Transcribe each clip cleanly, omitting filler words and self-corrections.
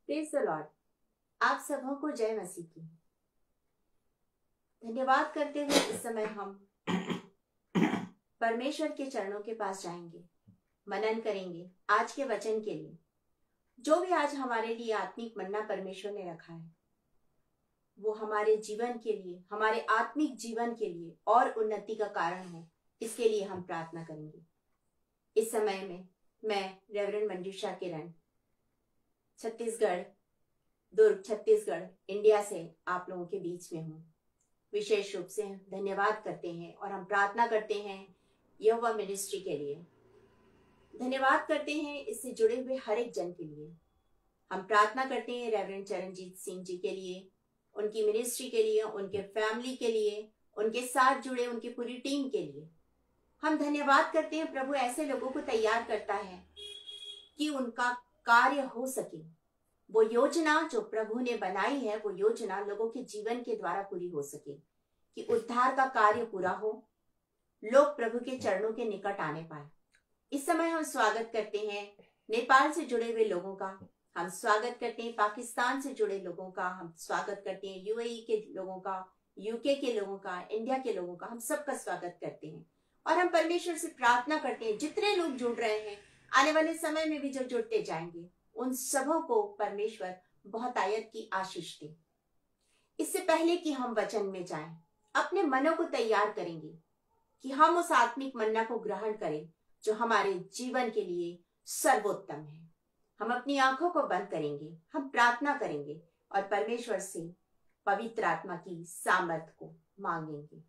Praise the Lord. आप सबों को जय मसीह की। धन्यवाद करते हुए इस समय हम परमेश्वर के चरणों के पास जाएंगे, मनन करेंगे आज के वचन के लिए। जो भी आज हमारे लिए आत्मिक मन्ना परमेश्वर ने रखा है वो हमारे जीवन के लिए, हमारे आत्मिक जीवन के लिए और उन्नति का कारण हो, इसके लिए हम प्रार्थना करेंगे। इस समय में मैं रेवरेंड मंजूषा किरण, छत्तीसगढ़, दुर्ग छत्तीसगढ़, इंडिया से आप लोगों के बीच में हूँ। विशेष रूप से धन्यवाद करते हैं और हम प्रार्थना करते हैं यहोवा मिनिस्ट्री के लिए। धन्यवाद करते हैं इससे जुड़े हुए हर एक जन के लिए। हम प्रार्थना करते हैं रेवरेंड चरणजीत सिंह जी के लिए, उनकी मिनिस्ट्री के लिए, उनके फैमिली के लिए, उनके साथ जुड़े उनकी पूरी टीम के लिए। हम धन्यवाद करते हैं प्रभु ऐसे लोगों को तैयार करता है कि उनका कार्य हो सके। वो योजना जो प्रभु ने बनाई है वो योजना लोगों के जीवन के द्वारा पूरी हो सके, कि उद्धार का कार्य पूरा हो, लोग प्रभु के चरणों के निकट आने पाए। इस समय हम स्वागत करते हैं नेपाल से जुड़े हुए लोगों का, हम स्वागत करते हैं पाकिस्तान से जुड़े लोगों का, हम स्वागत करते हैं यूएई के लोगों का, यूके के लोगों का, इंडिया के लोगों का। हम सबका स्वागत करते हैं और हम परमेश्वर से प्रार्थना करते हैं जितने लोग जुड़ रहे हैं, आने वाले समय में भी जो जुड़ते जाएंगे, उन सबों को परमेश्वर बहुत आयत की आशीष दे। इससे पहले कि हम वचन में जाएं, अपने मनों को तैयार करेंगे कि हम उस आत्मिक मन्ना को ग्रहण करें जो हमारे जीवन के लिए सर्वोत्तम है। हम अपनी आंखों को बंद करेंगे, हम प्रार्थना करेंगे और परमेश्वर से पवित्र आत्मा की सामर्थ को मांगेंगे।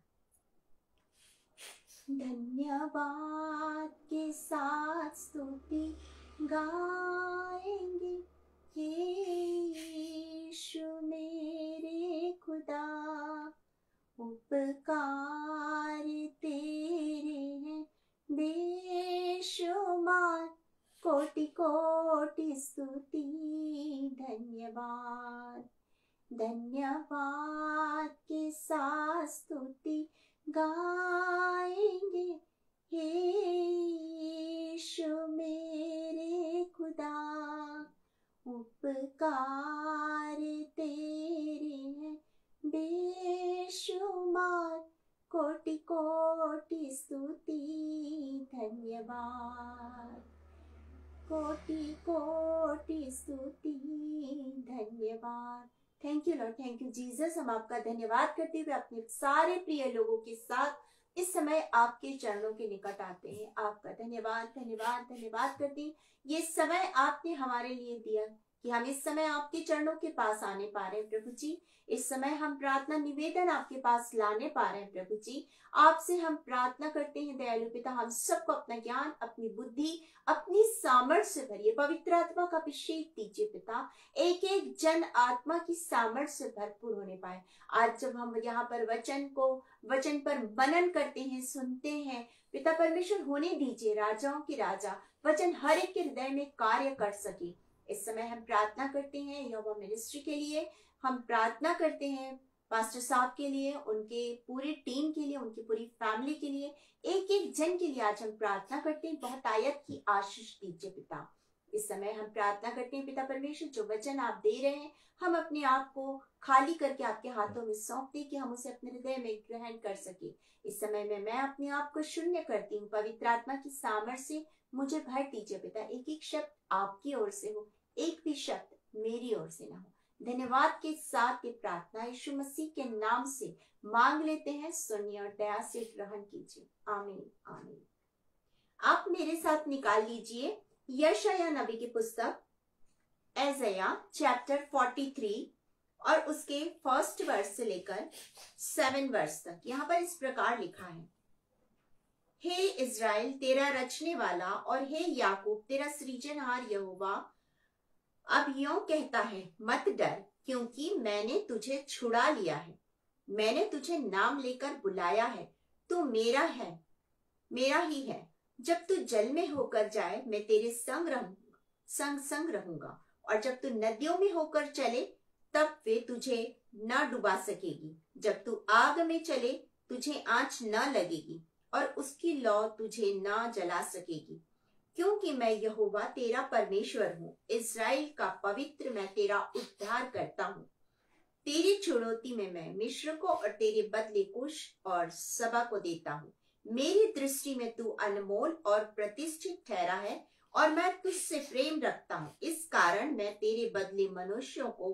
धन्यवाद के साथ स्तुति गाएंगे, यीशु मेरे खुदा, उपकार तेरे हैं बेशुमार, कोटि कोटि स्तुति धन्यवाद। धन्यवाद के साथ स्तुति गाएंगे, यीशु मेरे खुदा, उपकार तेरे हैं बेशुमार, कोटि कोटि स्तुति धन्यवाद, कोटि कोटि स्तुति धन्यवाद। Thank you Lord, thank you Jesus. हम आपका धन्यवाद करते हुए अपने सारे प्रिय लोगों के साथ इस समय आपके चरणों के निकट आते हैं। आपका धन्यवाद धन्यवाद धन्यवाद करते हैं। ये समय आपने हमारे लिए दिया कि हम इस समय आपके चरणों के पास आने पा रहे हैं प्रभु जी। इस समय हम प्रार्थना निवेदन आपके पास लाने पा रहे हैं प्रभु जी। आपसे हम प्रार्थना करते हैं दयालु पिता, हम सबको अपना ज्ञान, अपनी बुद्धि, अपनी सामर्थ्य से भरिए। पवित्र आत्मा का अभिषेक दीजिए पिता, एक एक जन आत्मा की सामर्थ्य से भरपूर होने पाए। आज जब हम यहाँ पर वचन पर मनन करते हैं, सुनते हैं पिता परमेश्वर, होने दीजिए राजाओं की राजा वचन हर एक के हृदय में कार्य कर सके। इस समय हम प्रार्थना करते हैं यहोवा मिनिस्ट्री के लिए, हम प्रार्थना करते हैं पास्टर साहब के लिए, उनके पूरी टीम के लिए, उनकी पूरी फैमिली के लिए, एक एक जन के लिए आज हम प्रार्थना करते हैं। बहुत आयत की आशीष दीजिए पिता। इस समय हम प्रार्थना करते हैं पिता परमेश्वर, जो वचन आप दे रहे हैं हम अपने आप को खाली करके आपके हाथों में सौंप दें कि हम उसे अपने हृदय में ग्रहण कर सके। इस समय में मैं अपने आप को शून्य करती हूँ, पवित्र आत्मा की सामर्थ्य से मुझे भर दीजिए पिता। एक एक शब्द आपकी ओर से हो, एक भी शब्द मेरी ओर से ना हो। धन्यवाद के साथ ये प्रार्थना यीशु मसीह के नाम से मांग लेते हैं, सुनिए और दया से ग्रहण कीजिए। आमीन आमीन। आप मेरे साथ निकाल लीजिए यशायाह नबी की पुस्तक ऐसायाह चैप्टर 43 और उसके फर्स्ट वर्स से लेकर 7 वर्स तक। यहाँ पर इस प्रकार लिखा है, हे इज़राइल तेरा रचने वाला और हे याकूब तेरा सृजनहार यहोवा अब यूं कहता है, मत डर, क्योंकि मैंने तुझे छुड़ा लिया है, मैंने तुझे नाम लेकर बुलाया है, तू मेरा है, मेरा ही है। जब तू जल में होकर जाए मैं तेरे संग रहूंगा, और जब तू नदियों में होकर चले तब वे तुझे न डुबा सकेगी। जब तू आग में चले तुझे आंच न लगेगी और उसकी लौ तुझे न जला सकेगी, क्योंकि मैं यहोवा तेरा परमेश्वर हूँ, इस्राएल का पवित्र मैं तेरा उद्धार करता हूँ। तेरी छुड़ौती में मैं मिस्र को और तेरे बदले कुश और सबा को देता हूँ। मेरी दृष्टि में तू अनमोल और प्रतिष्ठित ठहरा है और मैं तुझसे प्रेम रखता हूँ। इस कारण मैं तेरे बदले मनुष्यों को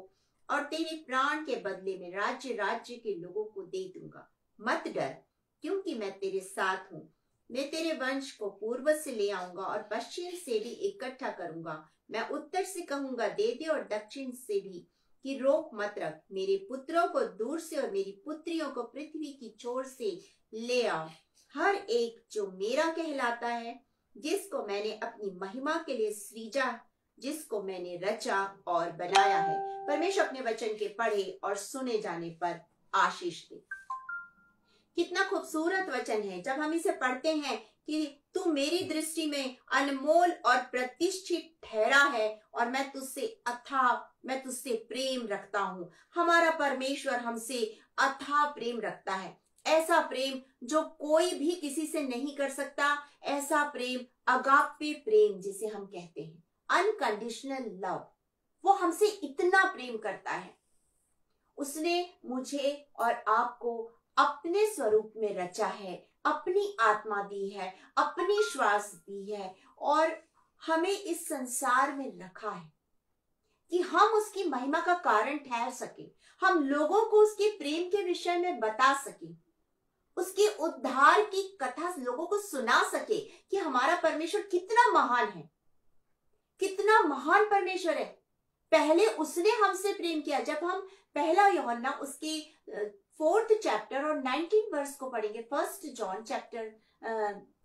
और तेरे प्राण के बदले में राज्य राज्य के लोगों को दे दूंगा। मत डर, क्योंकि मैं तेरे साथ हूँ। मैं तेरे वंश को पूर्व से ले आऊंगा और पश्चिम से भी इकट्ठा करूंगा। मैं उत्तर से कहूंगा दे दे और दक्षिण से भी कि रोक मत रख। मेरे पुत्रों को दूर से और मेरी पुत्रियों को पृथ्वी की छोर से ले आओ। हर एक जो मेरा कहलाता है, जिसको मैंने अपनी महिमा के लिए सृजा, जिसको मैंने रचा और बनाया है। परमेश्वर अपने वचन के पढ़े और सुने जाने पर आशीष दे। कितना खूबसूरत वचन है जब हम इसे पढ़ते हैं कि तू मेरी दृष्टि में अनमोल और प्रतिष्ठित ठहरा है और मैं तुझसे प्रेम रखता हूँ। हमारा परमेश्वर हमसे अथाह प्रेम रखता है, ऐसा प्रेम जो कोई भी किसी से नहीं कर सकता। ऐसा प्रेम अगापे प्रेम जिसे हम कहते हैं, अनकंडीशनल लव। वो हमसे इतना प्रेम करता है। उसने मुझे और आपको अपने स्वरूप में रचा है, अपनी आत्मा दी है, अपनी श्वास दी है और हमें इस संसार में रखा है कि हम उसकी महिमा का कारण ठहर सके, हम लोगों को उसके प्रेम के विषय में बता सके, उसके उद्धार की कथा लोगों को सुना सके कि हमारा परमेश्वर कितना महान है, कितना महान परमेश्वर है। पहले उसने हमसे प्रेम किया। जब हम पहला यूहन्ना उसके 4th चैप्टर और 19 वर्स को पढ़ेंगे, 1 जॉन चैप्टर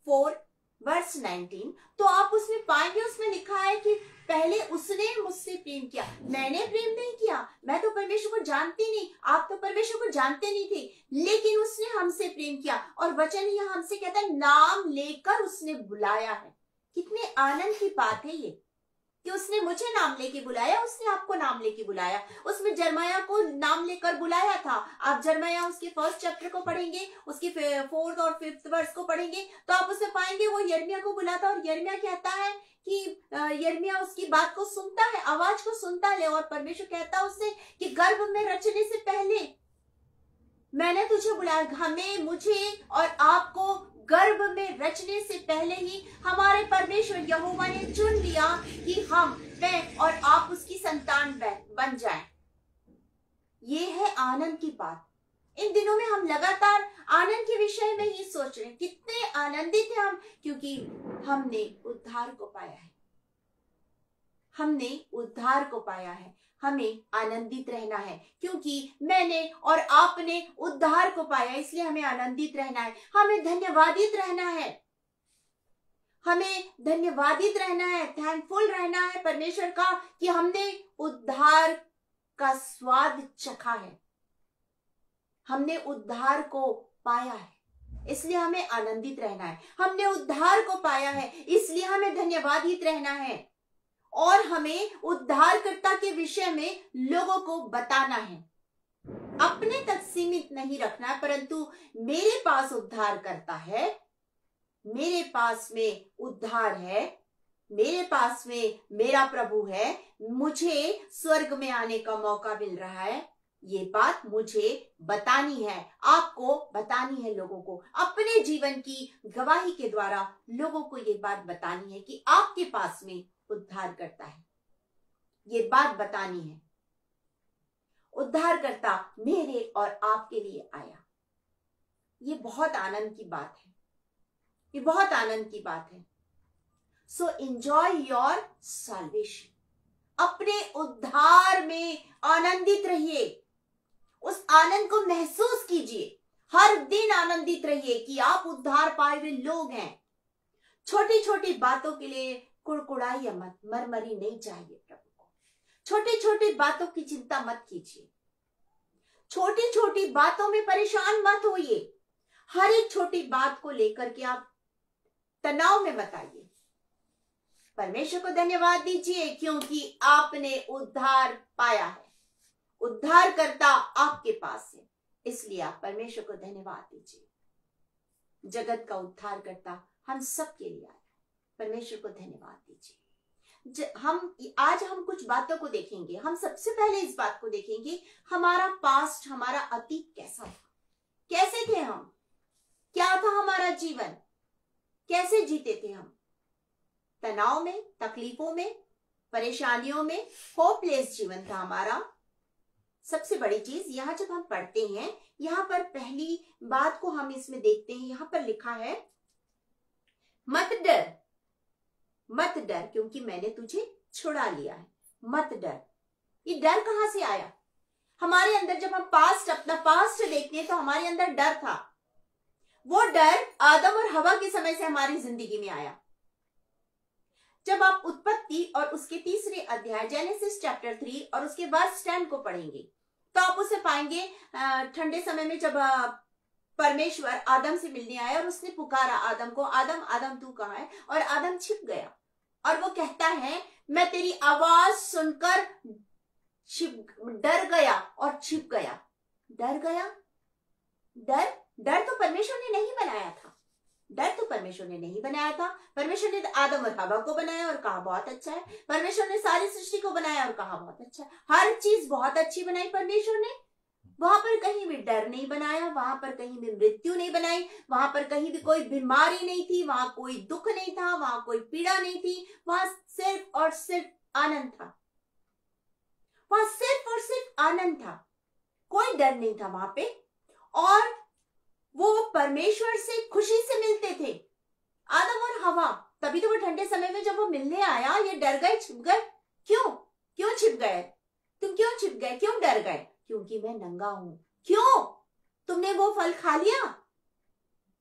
4 वर्स 19, तो आप उसमें पाएंगे, उसमें लिखा है कि पहले उसने मुझसे प्रेम किया, मैंने प्रेम नहीं किया। मैं तो परमेश्वर को जानती नहीं, आप तो परमेश्वर को जानते नहीं थे, लेकिन उसने हमसे प्रेम किया और वचन यहाँ हमसे कहता है नाम लेकर उसने बुलाया है। कितने आनंद की बात है ये कि उसने मुझे नाम लेके बुलाया, उसने आपको नाम लेके बुलाया। उसमें जरमाया को नाम लेकर बुलाया था। आप जरमाया उसके 1st चैप्टर को पढ़ेंगे, उसके 4th और 5th वर्स को पढ़ेंगे तो आप उसमें पाएंगे वो यिर्मयाह को बुलाता और यिर्मयाह कहता है कि यिर्मयाह उसकी बात को सुनता है, आवाज को सुनता है और परमेश्वर कहता है उससे कि गर्भ में रचने से पहले मैंने तुझे बुलाया। हमें, मुझे और आपको गर्भ में रचने से पहले ही हमारे परमेश्वर यहोवा ने चुन लिया कि हम, मैं और आप उसकी संतान बन जाएं। ये है आनंद की बात। इन दिनों में हम लगातार आनंद के विषय में ही सोच रहे हैं। कितने आनंदित हैं हम, क्योंकि हमने उद्धार को पाया है। हमने उद्धार को पाया है। हमें आनंदित रहना है क्योंकि मैंने और आपने उद्धार को पाया, इसलिए हमें आनंदित रहना है। हमें धन्यवादित रहना है, हमें धन्यवादित रहना है, थैंकफुल रहना है परमेश्वर का कि हमने उद्धार का स्वाद चखा है, हमने उद्धार को पाया है, इसलिए हमें आनंदित रहना है। हमने उद्धार को पाया है, इसलिए हमें धन्यवादित रहना है और हमें उद्धारकर्ता के विषय में लोगों को बताना है। अपने तक सीमित नहीं रखना, परंतु मेरे पास उद्धारकर्ता है, मेरे पास में उद्धार है, मेरे पास में मेरा प्रभु है, मुझे स्वर्ग में आने का मौका मिल रहा है। ये बात मुझे बतानी है, आपको बतानी है, लोगों को अपने जीवन की गवाही के द्वारा लोगों को ये बात बतानी है कि आपके पास में उद्धार करता है। ये बात बतानी है, उद्धारकर्ता मेरे और आपके लिए आया। ये बहुत आनंद की बात है, ये बहुत आनंद की बात है। So enjoy your salvation. अपने उद्धार में आनंदित रहिए, उस आनंद को महसूस कीजिए। हर दिन आनंदित रहिए कि आप उद्धार पाए हुए लोग हैं। छोटी छोटी बातों के लिए कुड़कुड़ाइए मत, मरमरी नहीं चाहिए प्रभु को। छोटी छोटी बातों की चिंता मत कीजिए, छोटी छोटी बातों में परेशान मत होइए। हर एक छोटी बात को लेकर के आप तनाव में मत आइए। परमेश्वर को धन्यवाद दीजिए क्योंकि आपने उद्धार पाया है, उद्धारकर्ता आपके पास है, इसलिए आप परमेश्वर को धन्यवाद दीजिए। जगत का उद्धारकर्ता हम सबके लिए आया, परमेश्वर को धन्यवाद दीजिए। आज हम कुछ बातों को देखेंगे। हम सबसे पहले इस बात को देखेंगे, हमारा पास्ट, हमारा अतीत कैसा था, कैसे थे हम, क्या था हमारा जीवन, कैसे जीते थे हम, तनाव में, तकलीफों में, परेशानियों में, होपलेस जीवन था हमारा। सबसे बड़ी चीज यहां जब हम पढ़ते हैं, यहां पर पहली बात को हम इसमें देखते हैं, यहां पर लिखा है मत डर, मत डर क्योंकि मैंने तुझे छुड़ा लिया है। मत डर, ये डर कहां से आया? हमारे अंदर जब हम अपना पास्ट देखते हैं तो हमारे अंदर डर था। वो डर आदम और हवा के समय से हमारी जिंदगी में आया। जब आप उत्पत्ति और उसके तीसरे अध्याय जेनेसिस चैप्टर 3 और उसके वर्स 10 को पढ़ेंगे तो आप उसे पाएंगे ठंडे समय में जब परमेश्वर आदम से मिलने आया और उसने पुकारा आदम को, आदम आदम तू कहाँ है? और आदम छिप गया और वो कहता है मैं तेरी आवाज सुनकर डर गया और छिप गया। डर गया, डर तो परमेश्वर ने नहीं बनाया था। डर तो परमेश्वर ने नहीं बनाया था। परमेश्वर ने आदम और हवा को बनाया और कहा बहुत अच्छा है। परमेश्वर ने सारी सृष्टि को बनाया और कहा बहुत अच्छा है। हर चीज बहुत अच्छी बनाई परमेश्वर ने। वहां पर कहीं भी डर नहीं बनाया, वहां पर कहीं भी मृत्यु नहीं बनाई, वहां पर कहीं भी कोई बीमारी नहीं थी, वहां कोई दुख नहीं था, वहां कोई पीड़ा नहीं थी। वहां सिर्फ और सिर्फ आनंद था। वहां सिर्फ और सिर्फ आनंद था, कोई डर नहीं था वहां पे। और वो परमेश्वर से खुशी से मिलते थे, आदम और हवा। तभी तो वो ठंडे समय में जब वो मिलने आया, ये डर गए, छिप गए। क्यों छिप गए? तुम क्यों छिप गए, क्यों डर गए? क्योंकि मैं नंगा हूं। क्यों? तुमने वो फल खा लिया?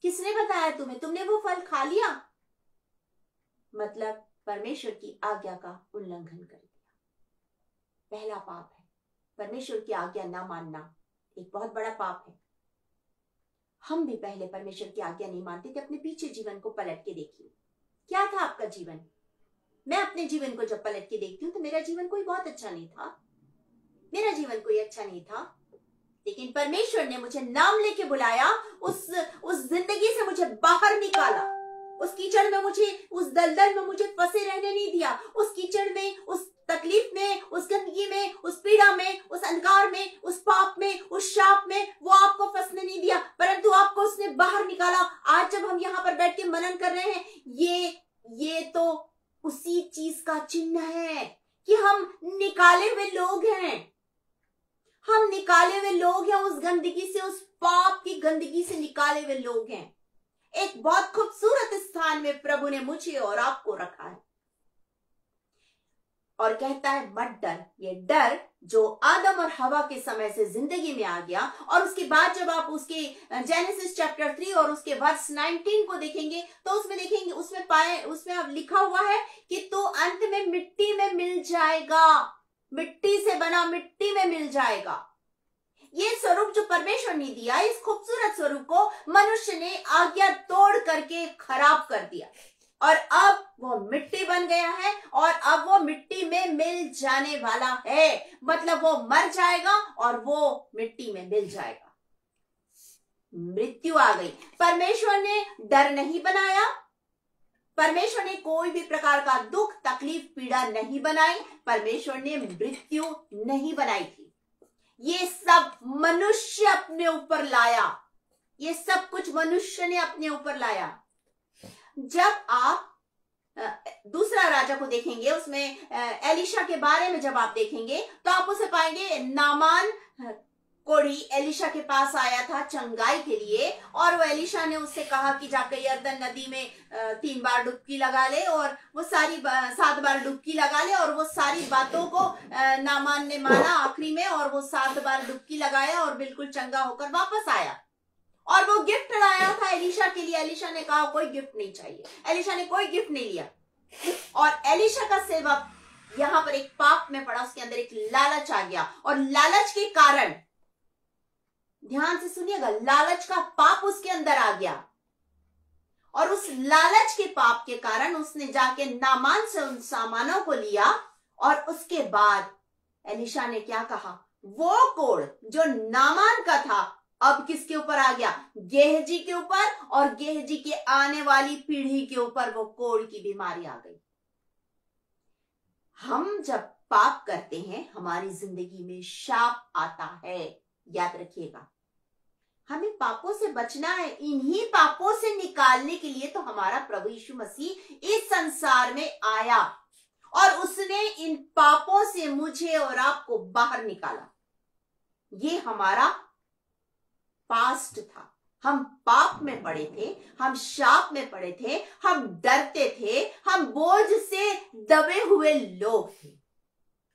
किसने बताया तुम्हें? तुमने वो फल खा लिया, मतलब परमेश्वर की आज्ञा का उल्लंघन कर दिया। पहला पाप है परमेश्वर की आज्ञा ना मानना, एक बहुत बड़ा पाप है। हम भी पहले परमेश्वर की आज्ञा नहीं मानते थे। अपने पीछे जीवन को पलट के देखिए, क्या था आपका जीवन? मैं अपने जीवन को जब पलट के देखती हूँ तो मेरा जीवन कोई बहुत अच्छा नहीं था, मेरा जीवन कोई अच्छा नहीं था। लेकिन परमेश्वर ने मुझे नाम लेके बुलाया, उस जिंदगी से मुझे बाहर निकाला, उस कीचड़ में मुझे, उस दलदल में मुझे फंसे रहने नहीं दिया। उस कीचड़ में, उस तकलीफ में, उस गंदगी में, उस पीड़ा में, उस अंधकार में, उस पाप में, उस शाप में वो आपको फंसने नहीं दिया, परंतु आपको उसने बाहर निकाला। आज जब हम यहाँ पर बैठ के मनन कर रहे हैं, ये तो उसी चीज का चिन्ह है कि हम निकाले हुए लोग हैं। हम निकाले हुए लोग हैं उस गंदगी से, उस पाप की गंदगी से निकाले हुए लोग हैं। एक बहुत खूबसूरत स्थान में प्रभु ने मुझे और आपको रखा है और कहता है मत डर। ये डर जो आदम और हवा के समय से जिंदगी में आ गया, और उसके बाद जब आप उसके जेनेसिस चैप्टर 3 और उसके वर्स 19 को देखेंगे तो उसमें देखेंगे, उसमें अब लिखा हुआ है कि तू अंत में मिट्टी में मिल जाएगा, मिट्टी से बना मिट्टी में मिल जाएगा। ये स्वरूप जो परमेश्वर ने दिया, इस खूबसूरत स्वरूप को मनुष्य ने आज्ञा तोड़ करके खराब कर दिया और अब वो मिट्टी बन गया है और अब वो मिट्टी में मिल जाने वाला है। मतलब वो मर जाएगा और वो मिट्टी में मिल जाएगा। मृत्यु आ गई। परमेश्वर ने डर नहीं बनाया, परमेश्वर ने कोई भी प्रकार का दुख, तकलीफ, पीड़ा नहीं बनाई, परमेश्वर ने मृत्यु नहीं बनाई थी। ये सब मनुष्य अपने ऊपर लाया, ये सब कुछ मनुष्य ने अपने ऊपर लाया। जब आप दूसरा राजा को देखेंगे, उसमें एलिशा के बारे में जब आप देखेंगे तो आप उसे पाएंगे, नामान कोढ़ी एलिशा के पास आया था चंगाई के लिए, और वो एलिशा ने उससे कहा कि जाकर यरदन नदी में 3 बार डुबकी लगा ले, और वो 7 बार डुबकी लगा ले। और वो सारी बातों को नामान ने माना आखिरी में, और वो 7 बार डुबकी लगाया और बिल्कुल चंगा होकर वापस आया। और वो गिफ्ट लाया था एलिशा के लिए। एलिशा ने कहा कोई गिफ्ट नहीं चाहिए, एलिशा ने कोई गिफ्ट नहीं लिया। और एलिशा का सेवक यहां पर एक पाप में पड़ा, उसके अंदर एक लालच आ गया, और लालच के कारण, ध्यान से सुनिएगा, लालच का पाप उसके अंदर आ गया। और उस लालच के पाप के कारण उसने जाके नामान से उन सामानों को लिया, और उसके बाद एलिशा ने क्या कहा, वो कोढ़ जो नामान का था अब किसके ऊपर आ गया? गेहजी के ऊपर, और गेहजी के आने वाली पीढ़ी के ऊपर वो कोढ़ की बीमारी आ गई। हम जब पाप करते हैं हमारी जिंदगी में शाप आता है, याद रखिएगा। हमें पापों से बचना है, इन्हीं पापों से निकालने के लिए तो हमारा प्रभु यीशु मसीह इस संसार में आया और उसने इन पापों से मुझे और आपको बाहर निकाला। ये हमारा पास्ट था। हम पाप में पड़े थे, हम शाप में पड़े थे, हम डरते थे, हम बोझ से दबे हुए लोग थे,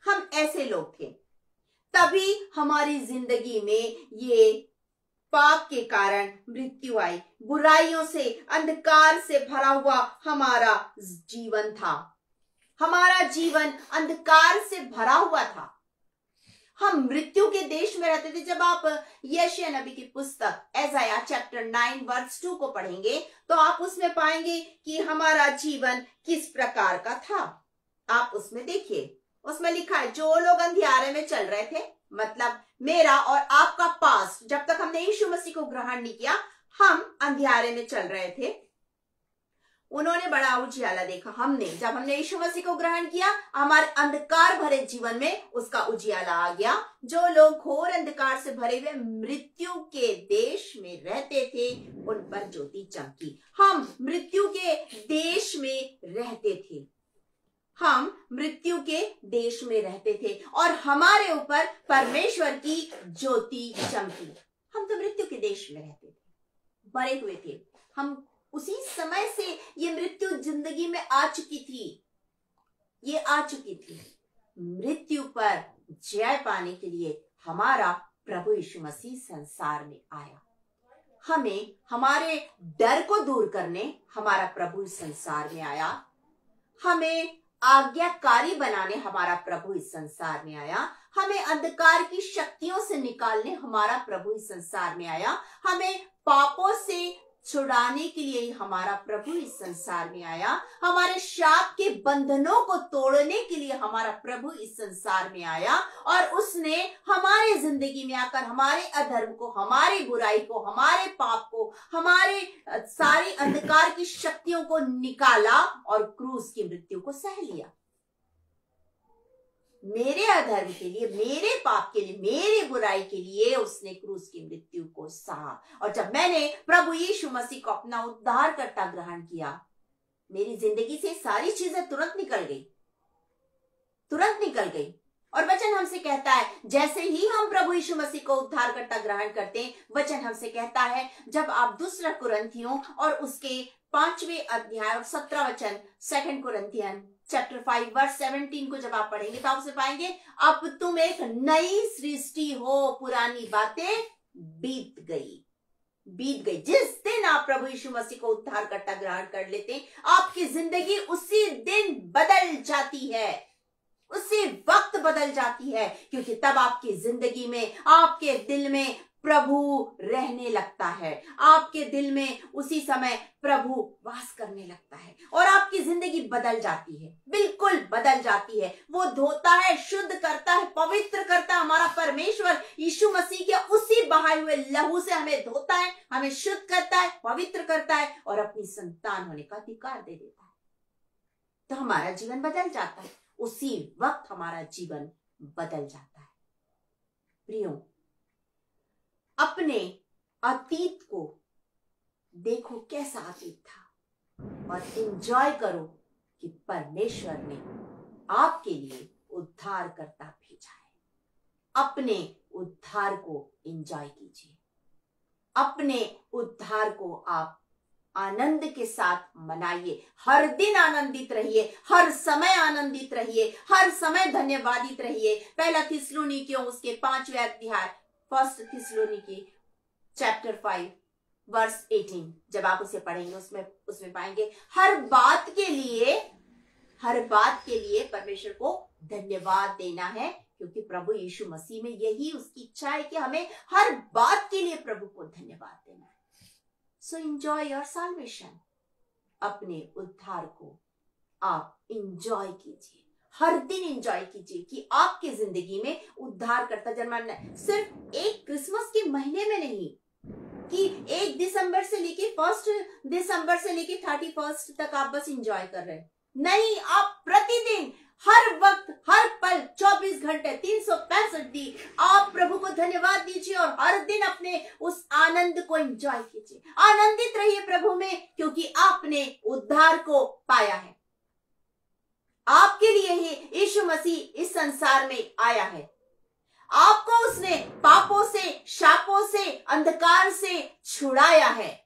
हम ऐसे लोग थे। तभी हमारी जिंदगी में ये पाप के कारण मृत्यु आई। बुराइयों से, अंधकार से भरा हुआ हमारा जीवन था। हमारा जीवन अंधकार से भरा हुआ था। हम मृत्यु के देश में रहते थे। जब आप यशायाह नबी की पुस्तक एसाया चैप्टर 9 वर्स 2 को पढ़ेंगे तो आप उसमें पाएंगे कि हमारा जीवन किस प्रकार का था। आप उसमें देखिए, उसमें लिखा है जो लोग अंधियारे में चल रहे थे, मतलब मेरा और आपका पास्ट, जब तक हमने यीशु मसीह को ग्रहण नहीं किया हम अंधियारे में चल रहे थे। उन्होंने बड़ा उजियाला देखा। जब हमने यीशु मसीह को ग्रहण किया हमारे अंधकार भरे जीवन में उसका उजियाला आ गया। जो लोग घोर अंधकार से भरे हुए मृत्यु के देश में रहते थे उन पर ज्योति चमकी। हम मृत्यु के देश में रहते थे, हम मृत्यु के देश में रहते थे और हमारे ऊपर परमेश्वर की ज्योति चमकी। हम तो मृत्यु के देश में रहते थे, मरे हुए थे। हम उसी समय से ये मृत्यु जिंदगी में आ चुकी थी, ये आ चुकी थी। मृत्यु पर जय पाने के लिए हमारा प्रभु यीशु मसीह संसार में आया। हमें हमारे डर को दूर करने हमारा प्रभु इस संसार में आया। हमें आज्ञाकारी बनाने हमारा प्रभु इस संसार में आया। हमें अंधकार की शक्तियों से निकालने हमारा प्रभु इस संसार में आया। हमें पापों से छुड़ाने के लिए हमारा प्रभु इस संसार में आया। हमारे शाप के बंधनों को तोड़ने के लिए हमारा प्रभु इस संसार में आया और उसने हमारे जिंदगी में आकर हमारे अधर्म को, हमारी बुराई को, हमारे पाप को, हमारे सारी अंधकार की शक्तियों को निकाला और क्रूस की मृत्यु को सह लिया। मेरे अधर्म के लिए, मेरे पाप के लिए, मेरी बुराई के लिए उसने क्रूस की मृत्यु को सहा। और जब मैंने प्रभु यीशु मसीह को अपना उद्धारकर्ता ग्रहण किया, मेरी जिंदगी से सारी चीजें तुरंत निकल गई। और वचन हमसे कहता है, जैसे ही हम प्रभु यीशु मसीह को उद्धारकर्ता ग्रहण करते हैं, वचन हमसे कहता है, जब आप दूसरा कुरिन्थियों और उसके 5वें अध्याय और 17 वचन, 2 कुरिन्थियन चैप्टर 5 वर्स 17 को जब आप पढ़ेंगे तो आप उसे पाएंगे, अब तुम एक नई सृष्टि हो, पुरानी बातें बीत गई। जिस दिन आप प्रभु यीशु मसीह को उद्धारकर्ता ग्रहण कर लेते हैं, आपकी जिंदगी उसी दिन बदल जाती है, उसी वक्त बदल जाती है, क्योंकि तब आपकी जिंदगी में, आपके दिल में प्रभु रहने लगता है। आपके दिल में उसी समय प्रभु वास करने लगता है और आपकी जिंदगी बदल जाती है, बिल्कुल बदल जाती है। वो धोता है, शुद्ध करता है, पवित्र करता है। हमारा परमेश्वर यीशु मसीह के उसी बहाए हुए लहू से हमें धोता है, हमें शुद्ध करता है, पवित्र करता है और अपनी संतान होने का अधिकार दे देता है। तो हमारा जीवन बदल जाता है, उसी वक्त हमारा जीवन बदल जाता है। प्रियो, अपने अतीत को देखो कैसा अतीत था और एंजॉय करो कि परमेश्वर ने आपके लिए उद्धारकर्ता भेजा है। अपने उद्धार को एंजॉय कीजिए, अपने उद्धार को आप आनंद के साथ मनाइए। हर दिन आनंदित रहिए, हर समय आनंदित रहिए, हर समय धन्यवादित रहिए। पहला थिस्सलुनीकियों उसके 5वें अध्याय, 1 थिस्सलुनीकी चैप्टर 5 वर्स 18, जब आप उसे पढ़ेंगे उसमें पाएंगे हर बात के लिए परमेश्वर को धन्यवाद देना है, क्योंकि प्रभु यीशु मसीह में यही उसकी इच्छा है कि हमें हर बात के लिए प्रभु को धन्यवाद देना है। सो एंजॉय योर सैल्वेशन, अपने उद्धार को आप एंजॉय कीजिए, हर दिन एंजॉय कीजिए कि आपकी जिंदगी में उद्धारकर्ता जन्मा है। सिर्फ एक क्रिसमस के महीने में नहीं कि 1 दिसंबर से लेके 1 दिसंबर से लेके 31 तक आप बस एंजॉय कर रहे हैं। नहीं, आप प्रतिदिन, हर वक्त, हर पल, 24 घंटे, 365 दिन आप प्रभु को धन्यवाद दीजिए और हर दिन अपने उस आनंद को एंजॉय कीजिए। आनंदित रहिए प्रभु में, क्योंकि आपने उद्धार को पाया है। आपके लिए ही यीशु मसीह इस संसार में आया है। आपको उसने पापों से, शापों से, अंधकार से छुड़ाया है।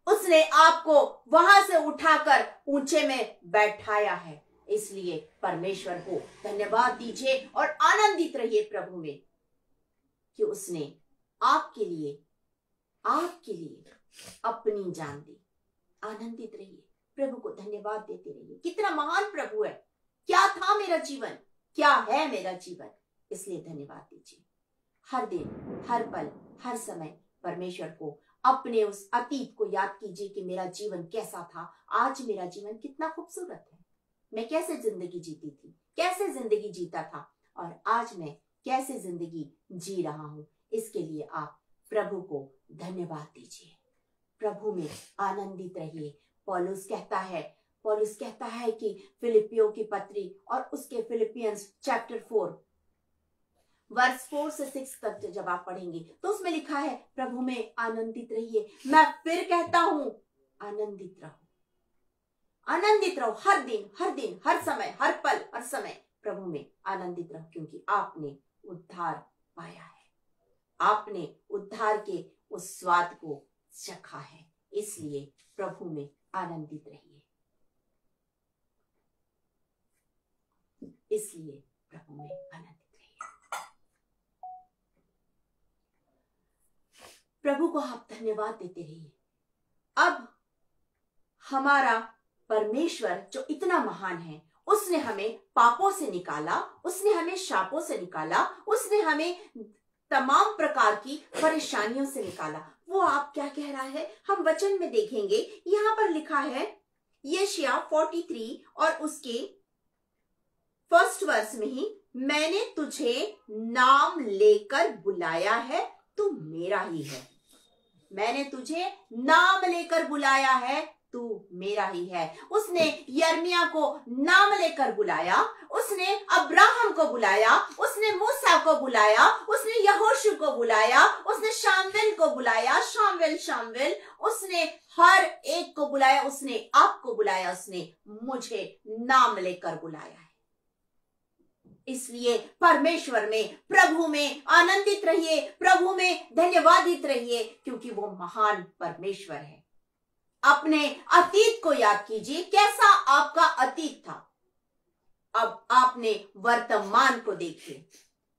उसने आपको वहां से उठाकर ऊंचे में बैठाया है। इसलिए परमेश्वर को धन्यवाद दीजिए और आनंदित रहिए प्रभु में कि उसने आपके लिए अपनी जान दी। आनंदित रहिए, प्रभु को धन्यवाद देते रहिए। कितना महान प्रभु है। क्या था मेरा जीवन, क्या है मेरा जीवन, इसलिए धन्यवाद दीजिए। हर दिन, हर पल, हर समय परमेश्वर को अपने उस अतीत को याद कीजिए कि मेरा जीवन कैसा था, आज मेरा जीवन कितना खूबसूरत है। मैं कैसे जिंदगी जीती थी, कैसे जिंदगी जीता था, और आज मैं कैसे जिंदगी जी रहा हूं। इसके लिए आप प्रभु को धन्यवाद दीजिए, प्रभु में आनंदित रहिए। पौलुस कहता है कि फिलिपियों की पत्री और उसके फिलिपियंस चैप्टर 4 वर्स 4 से 6 तक जब आप पढ़ेंगे तो उसमें लिखा है प्रभु में आनंदित रहिए। मैं फिर कहता हूं, आनंदित रहो, आनंदित रहो। हर दिन, हर समय, हर पल, हर समय प्रभु में आनंदित रहो, क्योंकि आपने उद्धार पाया है। आपने उद्धार के उस स्वाद को चखा है। इसलिए प्रभु में आनंदित रहिए। इसलिए प्रभु में आनंदित रहिए। प्रभु को आप धन्यवाद देते रहिए। अब हमारा परमेश्वर जो इतना महान है, उसने हमें पापों से निकाला, उसने हमें शापों से निकाला, उसने हमें तमाम प्रकार की परेशानियों से निकाला। वो आप क्या कह रहा है, हम वचन में देखेंगे। यहां पर लिखा है यशायाह 43 और उसके 1 वर्ष में ही, मैंने तुझे नाम लेकर बुलाया है, तू मेरा ही है। मैंने तुझे नाम लेकर बुलाया है, तू मेरा ही है। उसने यिर्मयाह को नाम लेकर बुलाया, उसने अब्राहम को बुलाया, उसने मूसा को बुलाया, उसने यहोशू को बुलाया, उसने शामुएल को बुलाया, शामुएल, उसने हर एक को बुलाया, उसने आपको बुलाया, उसने मुझे नाम लेकर बुलाया है। इसलिए परमेश्वर में, प्रभु में आनंदित रहिए, प्रभु में धन्यवादित रहिए, क्योंकि वो महान परमेश्वर है। अपने अतीत को याद कीजिए, कैसा आपका अतीत था। अब आपने वर्तमान को देखिए,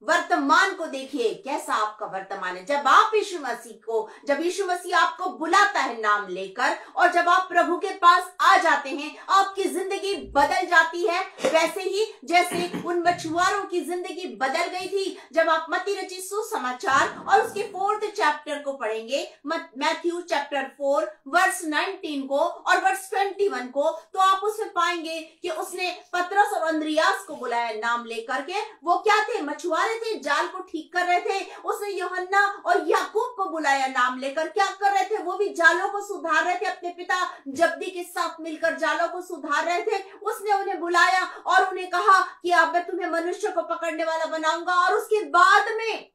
वर्तमान को देखिए, कैसा आपका वर्तमान है। जब यीशु मसीह आपको बुलाता है नाम लेकर, और जब आप प्रभु के पास आ जाते हैं, आपकी जिंदगी बदल जाती है। वैसे ही जैसे उन मछुआरों की जिंदगी बदल गई थी। जब आप मत्ती रचित सुसमाचार और उसके 4th चैप्टर को पढ़ेंगे, मैथ्यू चैप्टर 4 वर्स 19 को और वर्स 21 को, तो आप उसमें पाएंगे कि उसने पतरस और अंद्रियास को बुलाया नाम लेकर के। वो क्या थे, मछुआरे थे, जाल को ठीक कर रहे थे। उसने यूहन्ना और याकूब को बुलाया नाम लेकर, क्या कर रहे थे, वो भी जालों को सुधार रहे थे, अपने पिता जब्दी के साथ मिलकर जालों को सुधार रहे थे। उसने उन्हें बुलाया और उन्हें कहा कि अब मैं तुम्हें मनुष्य को पकड़ने वाला बनाऊंगा, और उसके बाद में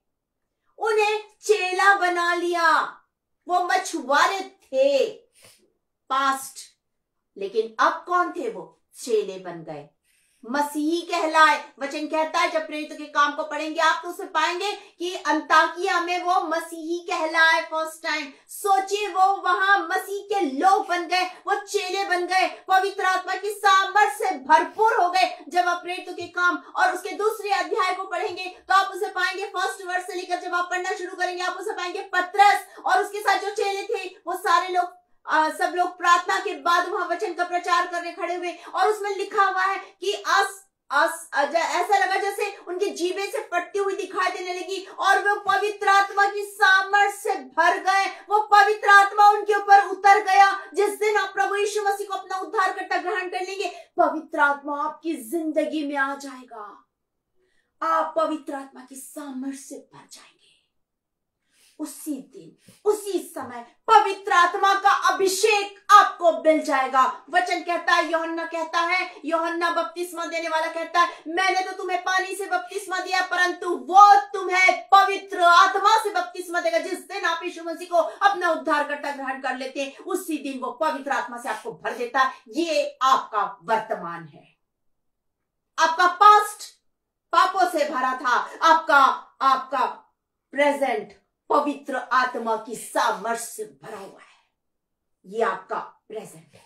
उन्हें चेला बना लिया। वो मछुआरे थे पास्ट, लेकिन अब कौन थे, वो चेले बन गए, मसीही कहलाए। वचन कहता है, जब प्रेरितों के काम को पढ़ेंगे आप तो उसमें पाएंगे कि अंताकिया में वो मसीही कहलाए फर्स्ट टाइम। सोचिए, वो वहां मसीह के लोग बन गए, वो चेले बन गए, पवित्र आत्मा की सामर्थ से भरपूर हो गए। जब आप प्रेरितों के काम और उसके दूसरे अध्याय को पढ़ेंगे तो आप उसे पाएंगे 1st वर्ष से लेकर जब आप पढ़ना शुरू करेंगे, आप उसे पाएंगे पतरस और उसके साथ जो चेले थे, वो सारे लोग सब लोग प्रार्थना के बाद वहां वचन का प्रचार करने खड़े हुए। और उसमें लिखा हुआ है कि ऐसा लगा जैसे उनकी जीभें से फटती हुई दिखाई देने लगी और वो पवित्र आत्मा की सामर्थ से भर गए। वो पवित्र आत्मा उनके ऊपर उतर गया। जिस दिन आप प्रभु यीशु मसीह को अपना उद्धारकर्ता ग्रहण कर लेंगे, पवित्र आत्मा आपकी जिंदगी में आ जाएगा। आप पवित्र आत्मा की सामर्थ से भर जाएंगे। उसी दिन उसी समय पवित्र आत्मा का अभिषेक आपको मिल जाएगा। वचन कहता है, यूहन्ना कहता है, यूहन्ना बपतिस्मा देने वाला कहता है, मैंने तो तुम्हें पानी से बपतिस्मा दिया, परंतु वो तुम्हें पवित्र आत्मा से बपतिस्मा देगा। जिस दिन आप यीशु मसीह को अपना उद्धारकर्ता ग्रहण कर लेते हैं, उसी दिन वो पवित्र आत्मा से आपको भर देता है। ये आपका वर्तमान है। आपका पास्ट पापों से भरा था, आपका प्रेजेंट पवित्र आत्मा की सामर्थ से भरा हुआ है। ये आपका प्रेजेंट है।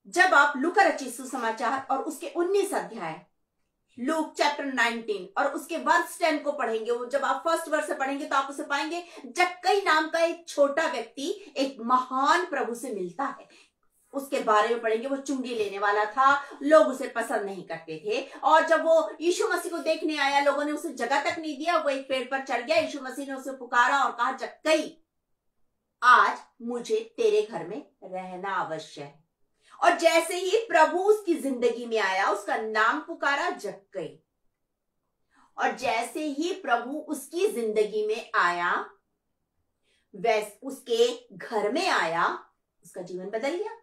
जब आप लूका रचित सुसमाचार और उसके 19 अध्याय, लूक चैप्टर 19 और उसके वर्स 10 को पढ़ेंगे, वो जब आप फर्स्ट वर्स से पढ़ेंगे तो आप उसे पाएंगे, जक्कई नाम का एक छोटा व्यक्ति एक महान प्रभु से मिलता है। उसके बारे में पढ़ेंगे। वो चुंगी लेने वाला था, लोग उसे पसंद नहीं करते थे, और जब वो यीशु मसीह को देखने आया, लोगों ने उसे जगह तक नहीं दिया। वो एक पेड़ पर चढ़ गया। यीशु मसीह ने उसे पुकारा और कहा, जक्कई, आज मुझे तेरे घर में रहना अवश्य है। और जैसे ही प्रभु उसकी जिंदगी में आया, उसका नाम पुकारा जक्कई, और जैसे ही प्रभु उसकी जिंदगी में आया, वैसे उसके घर में आया, उसका जीवन बदल गया,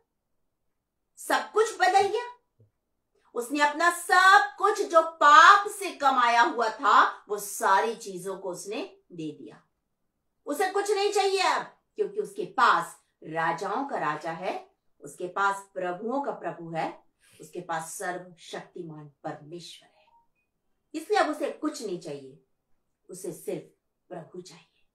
सब कुछ बदल गया। उसने अपना सब कुछ जो पाप से कमाया हुआ था, वो सारी चीजों को उसने दे दिया। उसे कुछ नहीं चाहिए अब, क्योंकि उसके पास राजाओं का राजा है, उसके पास प्रभुओं का प्रभु है, उसके पास सर्वशक्तिमान परमेश्वर है। इसलिए अब उसे कुछ नहीं चाहिए, उसे सिर्फ प्रभु चाहिए।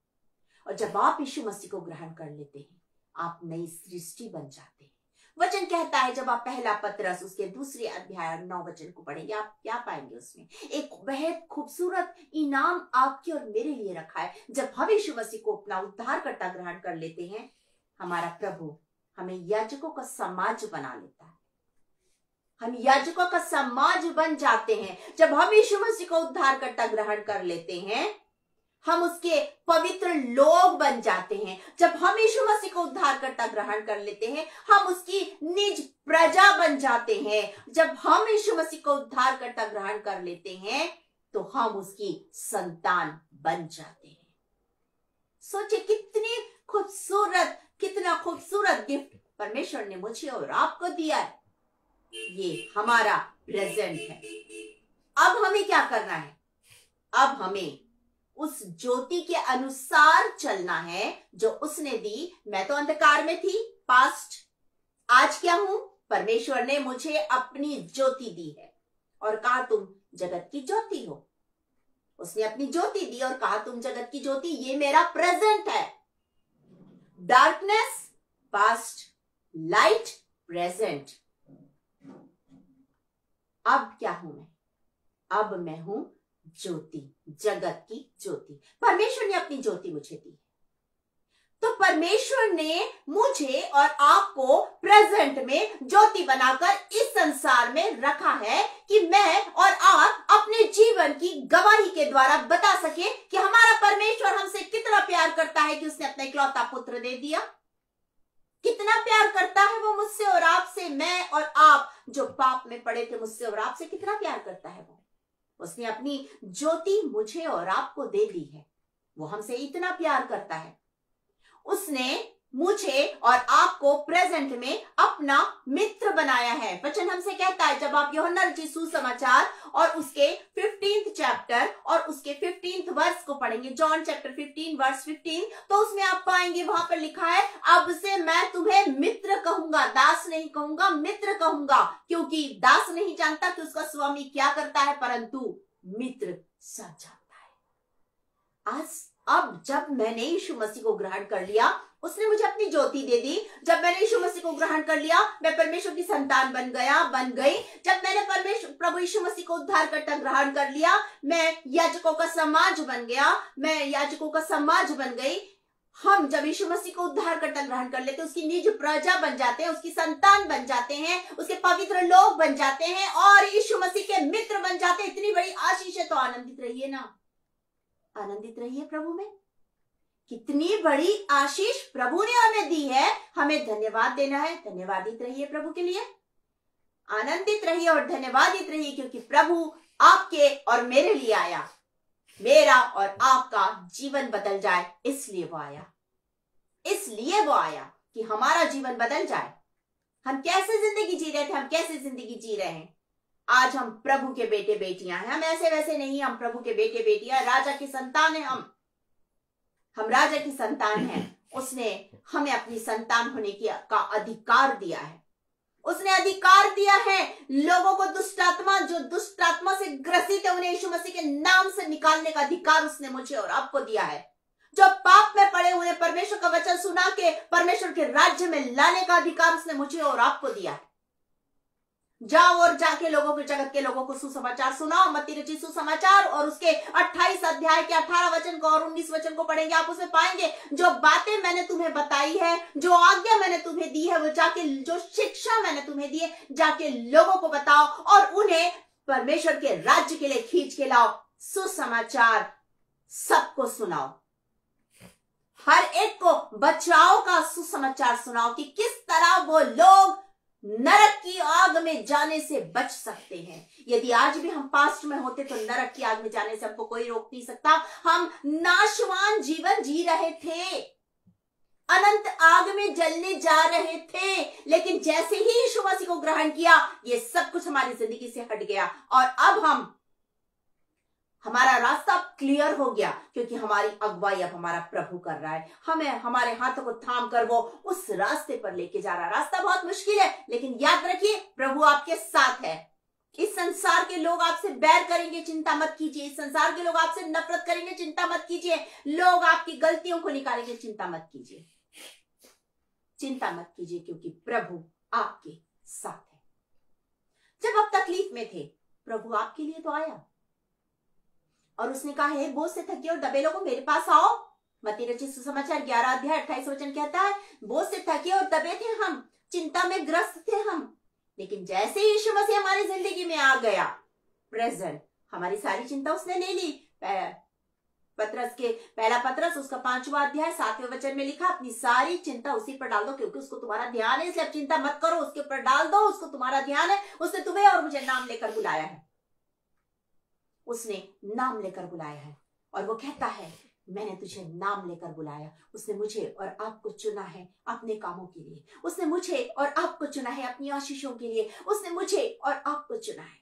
और जब आप यीशु मसीह को ग्रहण कर लेते हैं, आप नई सृष्टि बन जाते हैं। वचन कहता है, जब आप पहला पतरस उसके 2 अध्याय 9 वचन को पढ़ेंगे, आप क्या पाएंगे? उसमें एक बेहद खूबसूरत इनाम आपके और मेरे लिए रखा है। जब हम यीशु मसीह को अपना उद्धारकर्ता ग्रहण कर लेते हैं, हमारा प्रभु हमें याजकों का समाज बना लेता है। हम याजकों का समाज बन जाते हैं। जब हम यीशु मसीह को उद्धारकर्ता ग्रहण कर लेते हैं, हम उसके पवित्र लोग बन जाते हैं। जब हम यीशु मसीह को उद्धारकर्ता ग्रहण कर लेते हैं, हम उसकी निज प्रजा बन जाते हैं। जब हम यीशु मसीह को उद्धारकर्ता ग्रहण कर लेते हैं, तो हम उसकी संतान बन जाते हैं। सोचिए कितना खूबसूरत गिफ्ट परमेश्वर ने मुझे और आपको दिया है। ये हमारा प्रेजेंट है। अब हमें क्या करना है? अब हमें उस ज्योति के अनुसार चलना है जो उसने दी। मैं तो अंधकार में थी, पास्ट। आज क्या हूं? परमेश्वर ने मुझे अपनी ज्योति दी है और कहा, तुम जगत की ज्योति हो। उसने अपनी ज्योति दी और कहा, तुम जगत की ज्योति। ये मेरा प्रेजेंट है। Darkness past, light present. अब क्या हूं मैं? अब मैं हूं ज्योति, जगत की ज्योति। परमेश्वर ने अपनी ज्योति मुझे दी। तो परमेश्वर ने मुझे और आपको प्रेजेंट में ज्योति बनाकर इस संसार में रखा है कि मैं और आप अपने जीवन की गवाही के द्वारा बता सके कि हमारा परमेश्वर हमसे कितना प्यार करता है कि उसने अपना इकलौता पुत्र दे दिया। कितना प्यार करता है वो मुझसे और आपसे। मैं और आप जो पाप में पड़े थे, मुझसे और आपसे कितना प्यार करता है वो। उसने अपनी ज्योति मुझे और आपको दे दी है। वो हमसे इतना प्यार करता है। उसने मुझे और आपको प्रेजेंट में अपना मित्र बनाया है। वचन हमसे कहता है, जब आप यूहन्ना रचित सुसमाचार और उसके 15th चैप्टर और उसके 15th वर्स को पढ़ेंगे, जॉन चैप्टर 15 वर्स 15, तो उसमें आप पाएंगे, वहां पर लिखा है, अब से मैं तुम्हें मित्र कहूंगा, दास नहीं कहूंगा, मित्र कहूंगा। क्योंकि दास नहीं जानता कि उसका स्वामी क्या करता है, परंतु मित्र सब जानता है। अब जब मैंने यीशु मसीह को ग्रहण कर लिया, उसने मुझे अपनी ज्योति दे दी। जब मैंने यीशु मसीह को ग्रहण कर लिया, मैं परमेश्वर की संतान बन गई। जब मैंने प्रभु यीशु मसीह को उद्धारकर्ता ग्रहण कर लिया, मैं याजकों का समाज बन गया। मैं याजकों का समाज बन गई। हम जब यीशु मसीह को उद्धारकर्ता ग्रहण कर लेते हैं, उसकी निज प्रजा बन जाते हैं, उसकी संतान बन जाते हैं, उसके पवित्र लोग बन जाते हैं और यीशु मसीह के मित्र बन जाते हैं। इतनी बड़ी आशीष है, तो आनंदित रहिए ना, आनंदित रहिए प्रभु में। कितनी बड़ी आशीष प्रभु ने हमें दी है, हमें धन्यवाद देना है। धन्यवादित रहिए प्रभु के लिए, आनंदित रहिए और धन्यवादित रहिए, क्योंकि प्रभु आपके और मेरे लिए आया, मेरा और आपका जीवन बदल जाए, इसलिए वो आया, इसलिए वो आया कि हमारा जीवन बदल जाए। हम कैसे जिंदगी जी रहे थे, हम कैसे जिंदगी जी रहे हैं, आज हम प्रभु के बेटे बेटियां हैं। हम ऐसे वैसे नहीं, हम प्रभु के बेटे बेटियां, राजा की संतान है। हम राजा की संतान हैं। उसने हमें अपनी संतान होने का अधिकार दिया है। उसने अधिकार दिया है लोगों को, जो दुष्ट आत्मा से ग्रसित है, उन्हें यीशु मसीह के नाम से निकालने का अधिकार उसने मुझे और आपको दिया है। जो पाप में पड़े हुए परमेश्वर का वचन सुना के परमेश्वर के राज्य में लाने का अधिकार उसने मुझे और आपको दिया है। जाओ और जाके लोगों के, जगत के लोगों को सुसमाचार सुनाओ। मत्ती रचित सुसमाचार और उसके 28 अध्याय के 18 वचन को और 19 वचन को पढ़ेंगे, आप उसमें पाएंगे जो बातें मैंने तुम्हें बताई है, जो आज्ञा मैंने तुम्हें दी है, वो जाके, जो शिक्षा मैंने तुम्हें दी है, जाके लोगों को बताओ और उन्हें परमेश्वर के राज्य के लिए खींच के लाओ। सुसमाचार सबको सुनाओ, हर एक को बचाव का सुसमाचार सुनाओ कि किस तरह वो लोग नरक की आग में जाने से बच सकते हैं। यदि आज भी हम पास्ट में होते तो नरक की आग में जाने से हमको कोई रोक नहीं सकता। हम नाशवान जीवन जी रहे थे, अनंत आग में जलने जा रहे थे, लेकिन जैसे ही यीशु मसीह को ग्रहण किया, ये सब कुछ हमारी जिंदगी से हट गया और अब हमारा रास्ता क्लियर हो गया, क्योंकि हमारी अगुवाई अब हमारा प्रभु कर रहा है। हमें हमारे हाथों को थाम कर वो उस रास्ते पर लेके जा रहा है। रास्ता बहुत मुश्किल है, लेकिन याद रखिए प्रभु आपके साथ है। इस संसार के लोग आपसे बैर करेंगे, चिंता मत कीजिए। इस संसार के लोग आपसे नफरत करेंगे, चिंता मत कीजिए। लोग आपकी गलतियों को निकालेंगे, चिंता मत कीजिए, चिंता मत कीजिए, क्योंकि प्रभु आपके साथ है। जब आप तकलीफ में थे, प्रभु आपके लिए तो आया और उसने कहा, हे बोझ से थके और दबे लोगों, मेरे पास आओ। मत्ती रचित सुसमाचार 11 अध्याय 28 वचन कहता है, बोझ से थके और दबे थे हम, चिंता में ग्रस्त थे हम, लेकिन जैसे यीशु मसीह हमारी जिंदगी में आ गया, प्रेजेंट, हमारी सारी चिंता उसने ले ली। पहला पत्रस उसका 5वां अध्याय 7वें वचन में लिखा, अपनी सारी चिंता उसी पर डाल दो, क्योंकि उसको तुम्हारा ध्यान है, इसलिए अब चिंता मत करो, उसके ऊपर डाल दो, उसको तुम्हारा ध्यान है। उसने तुम्हें और मुझे नाम लेकर बुलाया है, उसने नाम लेकर बुलाया है और वो कहता है, मैंने तुझे नाम लेकर बुलाया। उसने मुझे और आपको चुना है अपने कामों के लिए, उसने मुझे और आपको चुना है अपनी आशीषों के लिए, उसने मुझे और आपको चुना है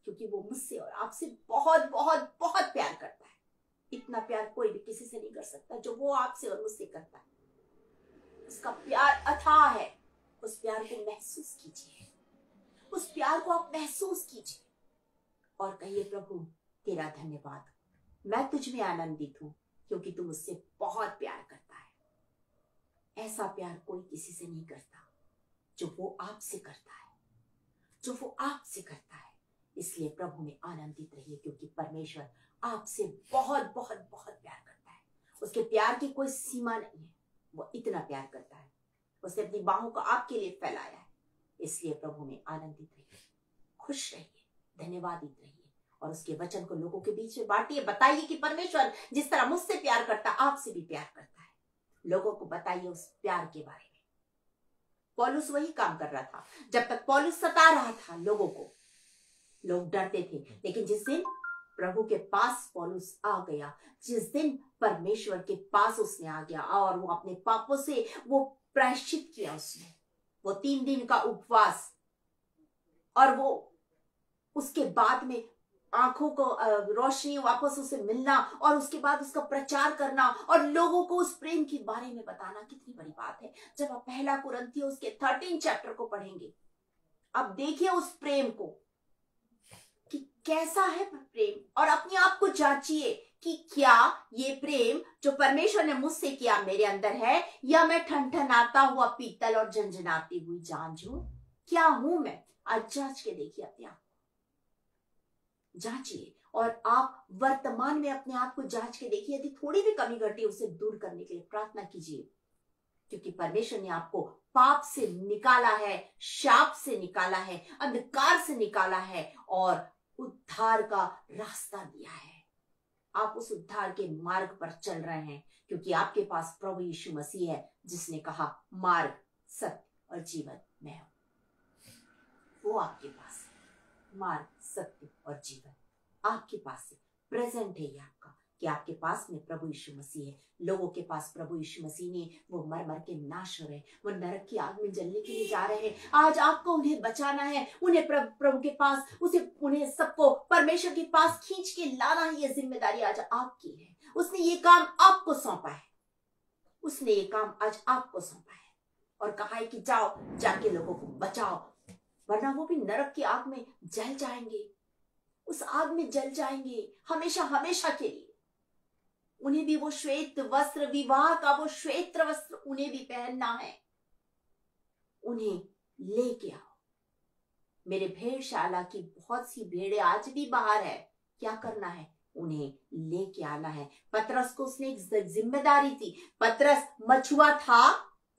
क्योंकि वो मुझसे और आपसे बहुत बहुत बहुत प्यार करता है। इतना प्यार कोई भी किसी से नहीं कर सकता जो वो आपसे और मुझसे करता है। उसका प्यार अथाह है। उस प्यार को महसूस कीजिए, उस प्यार को आप महसूस कीजिए और कहिए, प्रभु तेरा धन्यवाद, मैं तुझ में आनंदित हूं क्योंकि तू मुझसे बहुत प्यार करता है। ऐसा प्यार कोई किसी से नहीं करता जो वो आपसे करता है, जो वो आपसे करता है। इसलिए प्रभु में आनंदित रहिए, क्योंकि परमेश्वर आपसे बहुत बहुत बहुत प्यार करता है। उसके प्यार की कोई सीमा नहीं है, वो इतना प्यार करता है। उसने अपनी बाहों को आपके लिए फैलाया है। इसलिए प्रभु में आनंदित रहिए, खुश रहिए, धन्यवादित रहिए और उसके वचन को लोगों के बीच में बांटिए। बताइए कि परमेश्वर जिस तरह मुझसे प्यार करता है, आपसे भी प्यार करता है। लोगों को बताइए उस प्यार के बारे में। पौलुस वही काम कर रहा था। जब तक पौलुस सता रहा था लोगों को, लोग डरते थे, लेकिन जिस दिन प्रभु के पास पौलुस आ गया, जिस दिन परमेश्वर के पास उसने आ गया और वो अपने पापों से वो प्रायश्चित किया, उसने वो 3 दिन का उपवास और वो उसके बाद में आंखों को रोशनी वापस उसे मिलना और उसके बाद उसका प्रचार करना और लोगों को उस प्रेम के बारे में बताना, कितनी बड़ी बात है। जब आप 1 कुरिन्थियों उसके 13 चैप्टर को पढ़ेंगे, अब देखिए उस प्रेम को कि कैसा है प्रेम, और अपने आप को जांचिए कि क्या ये प्रेम जो परमेश्वर ने मुझसे किया मेरे अंदर है, या मैं ठनठनाता हुआ पीतल और झंझनाती हुई झांझ हूं? क्या हूं मैं? आज जांच के देखिए, अपने आप जांचिए और आप वर्तमान में अपने आप को जांच के देखिए, यदि थोड़ी भी कमी घटी उसे दूर करने के लिए प्रार्थना कीजिए, क्योंकि परमेश्वर ने आपको पाप से निकाला है, शाप से निकाला है, अंधकार से निकाला है और उद्धार का रास्ता दिया है। आप उस उद्धार के मार्ग पर चल रहे हैं, क्योंकि आपके पास प्रभु यीशु मसीह है, जिसने कहा मार्ग, सत्य और जीवन मैं हूं। वो आपके पास मार्ग, सत्य और जीवन आपके पास है, प्रेजेंट है ये आपका, कि आपके पास में प्रभु यीशु मसीह है। लोगों के पास प्रभु यीशु मसीह ने, वो मर मर के नाश हो रहे, वो नरक की आग में जलने के लिए जा रहे हैं। आज आपको उन्हें बचाना है, उन्हें प्रभु के पास, उन्हें सबको परमेश्वर के पास खींच के लाना है। ये जिम्मेदारी आज आपकी है। उसने ये काम आपको सौंपा है, उसने ये काम आज आपको सौंपा है और कहा है कि जाओ, जाके लोगों को बचाओ, वरना वो भी नरक की आग में जल जाएंगे, उस आग में जल जाएंगे हमेशा हमेशा के लिए। उन्हें भी वो श्वेत वस्त्र, विवाह का वो श्वेत वस्त्र उन्हें भी पहनना है। उन्हें लेके आओ। मेरे भेड़शाला की बहुत सी भेड़ें आज भी बाहर है, क्या करना है? उन्हें लेके आना है। पतरस को उसने एक जिम्मेदारी थी। पतरस मछुआ था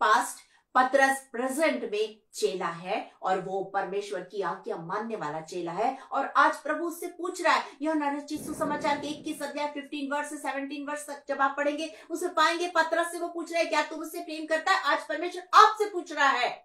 पास्ट, पतरस प्रेजेंट में चेला है और वो परमेश्वर की आज्ञा मानने वाला चेला है। और आज प्रभु उससे पूछ रहा है, यूहन्ना रचित सुसमाचार के 21 अध्याय 15 वर्ष से 17 वर्ष तक जब आप पढ़ेंगे उसमें पाएंगे, पतरस से वो पूछ रहा है, क्या तू मुझसे प्रेम करता है? आज परमेश्वर आपसे पूछ रहा है।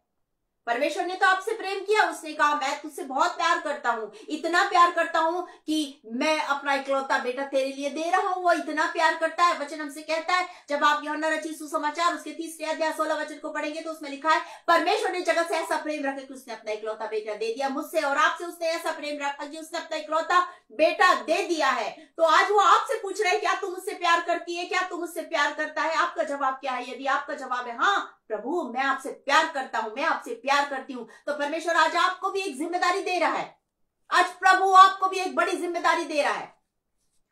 परमेश्वर ने तो आपसे प्रेम किया, उसने कहा मैं तुझसे बहुत प्यार करता हूं, इतना प्यार करता हूं कि मैं अपना इकलौता बेटा तेरे लिए दे रहा हूं। वो इतना प्यार करता है। वचन हमसे कहता है, जब आप यूहन्ना रचित सुसमाचार उसके 3 अध्याय 16 वचन को पढ़ेंगे तो उसमें लिखा है, परमेश्वर ने जगत से ऐसा प्रेम रखा कि उसने अपना इकलौता बेटा दे दिया। मुझसे और आपसे उसने ऐसा प्रेम रखा कि उसने अपना इकलौता बेटा दे दिया है। तो आज वो आपसे पूछ रहा है, क्या तुम मुझसे प्यार करती है? क्या तुम मुझसे प्यार करता है? आपका जवाब क्या है? यदि आपका जवाब है हाँ प्रभु मैं आपसे प्यार करता हूं, मैं आपसे प्यार करती हूं, तो परमेश्वर आज आपको भी एक जिम्मेदारी दे रहा है। आज प्रभु आपको भी एक बड़ी जिम्मेदारी दे रहा है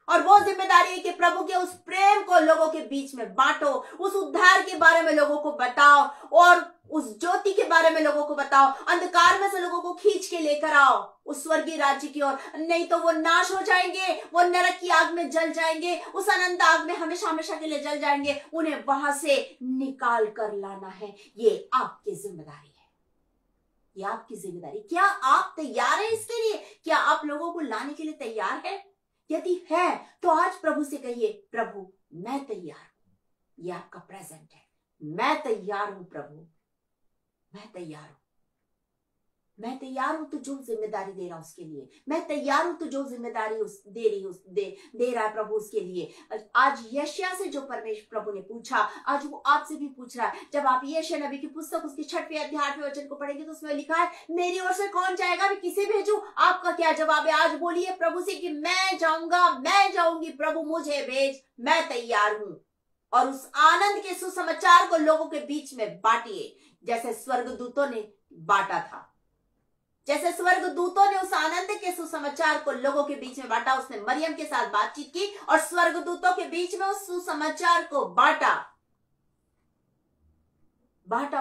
और वो जिम्मेदारी है कि प्रभु के उस प्रेम को लोगों के बीच में बांटो, उस उद्धार के बारे में लोगों को बताओ और उस ज्योति के बारे में लोगों को बताओ। अंधकार में से लोगों को खींच के लेकर आओ उस स्वर्गीय राज्य की ओर, नहीं तो वो नाश हो जाएंगे, वो नरक की आग में जल जाएंगे, उस अनंत आग में हमेशा हमेशा के लिए जल जाएंगे। उन्हें वहां से निकाल कर लाना है। ये आपकी जिम्मेदारी है, ये आपकी जिम्मेदारी। क्या आप तैयार हैं इसके लिए? क्या आप लोगों को लाने के लिए तैयार हैं? यदि है तो आज प्रभु से कहिए, प्रभु मैं तैयार हूं। ये आपका प्रेजेंट है, मैं तैयार हूं प्रभु, मैं तैयार हूं। मैं तैयार हूं तो जो जिम्मेदारी दे रहा उसके लिए, मैं तैयार हूं तो जो जिम्मेदारी दे रहा है प्रभु उसके लिए। आज यशायाह से जो परमेश्वर प्रभु ने पूछा, आज वो आपसे भी पूछ रहा है। जब आप यशायाह नबी की पुस्तक उसके 6वें अध्याय 8वें वचन को पढ़ेंगे तो उसमें लिखा है, मेरी ओर से कौन जाएगा, मैं किसे भेजूं? आपका क्या जवाब है? आज बोलिए प्रभु से कि मैं जाऊंगा, मैं जाऊंगी, प्रभु मुझे भेज, मैं तैयार हूं। और उस आनंद के सुसमाचार को लोगों के बीच में बांटिए, जैसे स्वर्गदूतों ने बांटा था, जैसे स्वर्गदूतों ने उस आनंद के सुसमाचार को लोगों के बीच में बांटा। उसने मरियम के साथ बातचीत की और स्वर्गदूतों के बीच में उस सुसमाचार को बांटा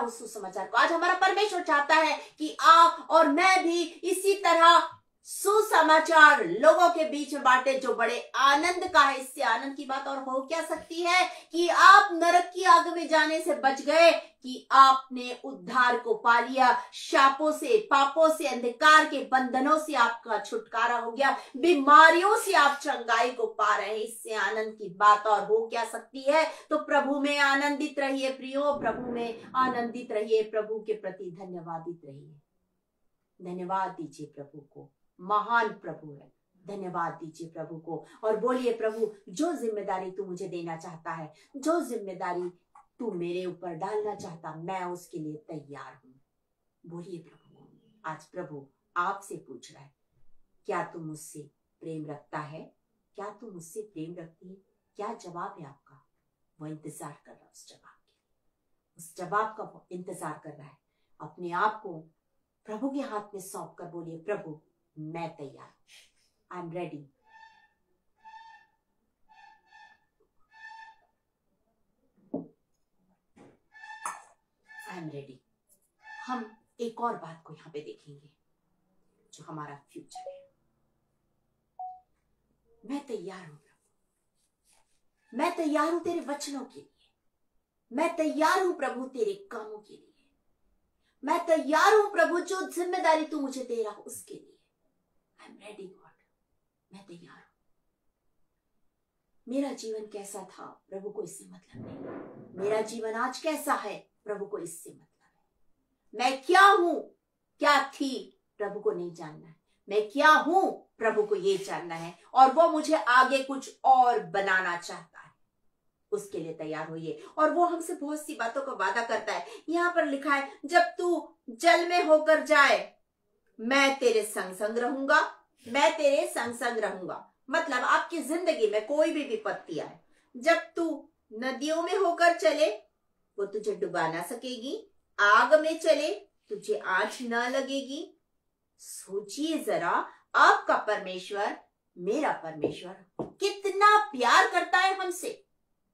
उस सुसमाचार को। आज हमारा परमेश्वर चाहता है कि आप और मैं भी इसी तरह सुसमाचार लोगों के बीच में बांटे, जो बड़े आनंद का है। इससे आनंद की बात और हो क्या सकती है कि आप नरक की आग में जाने से बच गए, कि आपने उद्धार को पा लिया, शापों से, पापों से, अंधकार के बंधनों से आपका छुटकारा हो गया, बीमारियों से आप चंगाई को पा रहे हैं। इससे आनंद की बात और हो क्या सकती है? तो प्रभु में आनंदित रहिए प्रियो, प्रभु में आनंदित रहिए, प्रभु के प्रति धन्यवादित रहिए। धन्यवाद दीजिए प्रभु को, महान प्रभु है। धन्यवाद दीजिए प्रभु को और बोलिए, प्रभु जो जिम्मेदारी तू मुझे देना चाहता है, जो जिम्मेदारी तू मेरे ऊपर डालना चाहता, मैं उसके लिए तैयार हूं। बोलिए प्रभु को। आज प्रभु आपसे पूछ रहा है, क्या तू मुझसे प्रेम रखता है? क्या तू मुझसे प्रेम रखती है? क्या जवाब है आपका? वो इंतजार कर रहा है उस जवाब के, उस जवाब का वो इंतजार कर रहा है। अपने आप को प्रभु के हाथ में सौंप कर बोलिए, प्रभु मैं तैयार, I am ready. I am ready. हम एक और बात को यहां पे देखेंगे जो हमारा फ्यूचर है। मैं तैयार हूं प्रभु, मैं तैयार हूं तेरे वचनों के लिए, मैं तैयार हूं प्रभु तेरे कामों के लिए, मैं तैयार हूं प्रभु जो जिम्मेदारी तू मुझे दे रहा हो उसके लिए। आई एम रेडी गॉड, मैं तैयार हूं। मेरा जीवन कैसा था प्रभु को इससे मतलब नहीं, मेरा जीवन आज कैसा है प्रभु को इससे मतलब है। मैं क्या हूं, क्या थी प्रभु को नहीं जानना है, मैं क्या हूं प्रभु को ये जानना है, और वो मुझे आगे कुछ और बनाना चाहता है, उसके लिए तैयार होइए। और वो हमसे बहुत सी बातों का वादा करता है। यहां पर लिखा है, जब तू जल में होकर जाए मैं तेरे संग संग रहूंगा, मैं तेरे संग संग रहूंगा। मतलब आपकी जिंदगी में कोई भी विपत्ति आए, जब तू नदियों में होकर चले वो तुझे डुबा ना सकेगी, आग में चले तुझे आंच ना लगेगी। सोचिए जरा, आपका परमेश्वर, मेरा परमेश्वर कितना प्यार करता है हमसे।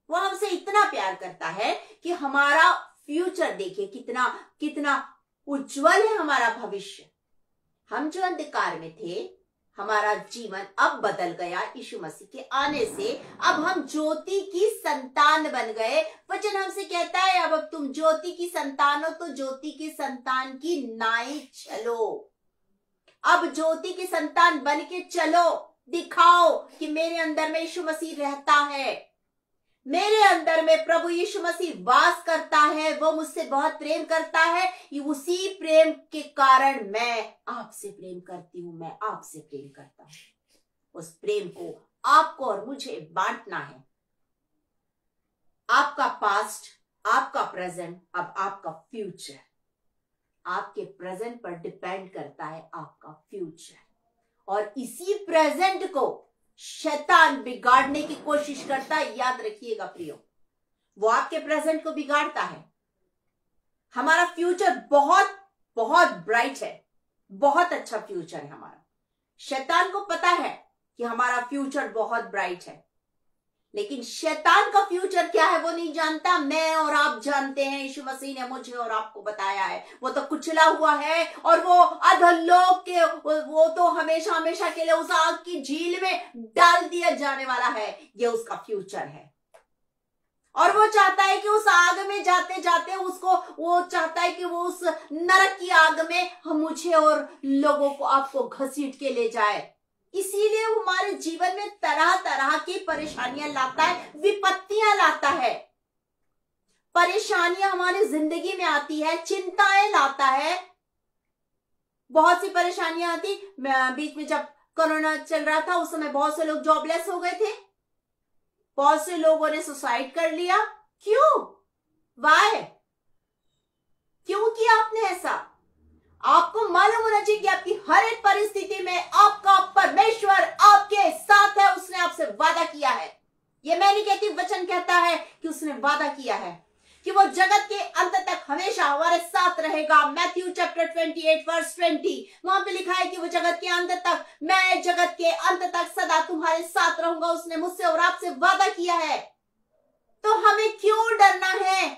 वो हमसे इतना प्यार करता है कि हमारा फ्यूचर देखिए कितना कितना उज्जवल है हमारा भविष्य। हम जो अंधकार में थे, हमारा जीवन अब बदल गया यीशु मसीह के आने से। अब हम ज्योति की संतान बन गए। वचन हमसे कहता है, अब तुम ज्योति की संतान हो तो ज्योति की संतान की नाई चलो। अब ज्योति की संतान बन के चलो, दिखाओ कि मेरे अंदर में यीशु मसीह रहता है, मेरे अंदर में प्रभु यीशु मसीह वास करता है, वो मुझसे बहुत प्रेम करता है। उसी प्रेम के कारण मैं आपसे प्रेम करती हूं, मैं आपसे प्रेम करता हूं। उस प्रेम को आपको और मुझे बांटना है। आपका पास्ट, आपका प्रेजेंट, अब आपका फ्यूचर। आपके प्रेजेंट पर डिपेंड करता है आपका फ्यूचर, और इसी प्रेजेंट को शैतान बिगाड़ने की कोशिश करता है। याद रखिएगा प्रियो, वो आपके प्रेजेंट को बिगाड़ता है। हमारा फ्यूचर बहुत बहुत ब्राइट है, बहुत अच्छा फ्यूचर है हमारा। शैतान को पता है कि हमारा फ्यूचर बहुत ब्राइट है, लेकिन शैतान का फ्यूचर क्या है वो नहीं जानता। मैं और आप जानते हैं, यीशु मसीह ने मुझे और आपको बताया है। वो तो कुचला हुआ है, और वो अधोलोक के, वो तो हमेशा हमेशा के लिए उस आग की झील में डाल दिया जाने वाला है। ये उसका फ्यूचर है, और वो चाहता है कि उस आग में जाते जाते वो चाहता है कि वो उस नरक की आग में हम मुझे और लोगों को, आपको घसीट के ले जाए। इसीलिए हमारे जीवन में तरह तरह की परेशानियां लाता है, विपत्तियां लाता है। परेशानियां हमारी जिंदगी में आती है, चिंताएं लाता है, बहुत सी परेशानियां आती। बीच में जब कोरोना चल रहा था उस समय बहुत से लोग जॉबलेस हो गए थे, बहुत से लोगों ने सुसाइड कर लिया। क्यों? वाई? क्यों किया आपने ऐसा? आपको मालूम होना चाहिए कि आपकी हर एक परिस्थिति में आपका परमेश्वर आपके साथ है। उसने आपसे वादा किया है। ये मैं नहीं कहती, वचन कहता है कि उसने वादा किया है कि वो जगत के अंत तक हमेशा हमारे साथ रहेगा। मैथ्यू चैप्टर 28 वर्स 20, वहां पे लिखा है कि वो जगत के अंत तक, मैं जगत के अंत तक सदा तुम्हारे साथ रहूंगा। उसने मुझसे और आपसे वादा किया है, तो हमें क्यों डरना है?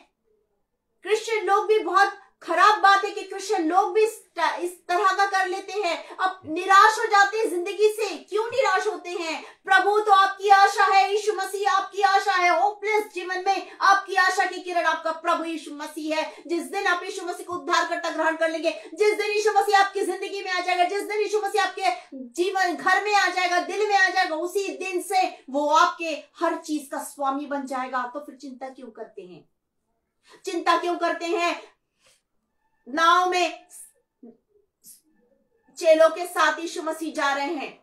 क्रिश्चियन लोग भी, बहुत खराब बात है कि क्रिश्चियन लोग भी इस तरह का कर लेते हैं, अब निराश हो जाते हैं जिंदगी से। क्यों निराश होते हैं? प्रभु तो आपकी आशा है, यीशु मसीह आपकी आशा है। होपलेस जीवन में आपकी आशा की किरण आपका प्रभु यीशु मसीह है। जिस दिन आप यीशु मसीह को उद्धारकर्ता ग्रहण कर लेंगे, जिस दिन यीशु मसीह आपकी जिंदगी में आ जाएगा, जिस दिन यीशु मसीह आपके जीवन घर में आ जाएगा, दिल में आ जाएगा, उसी दिन से वो आपके हर चीज का स्वामी बन जाएगा। तो फिर चिंता क्यों करते हैं? चिंता क्यों करते हैं? नाव में चेलों के साथ यीशु मसीह जा रहे हैं,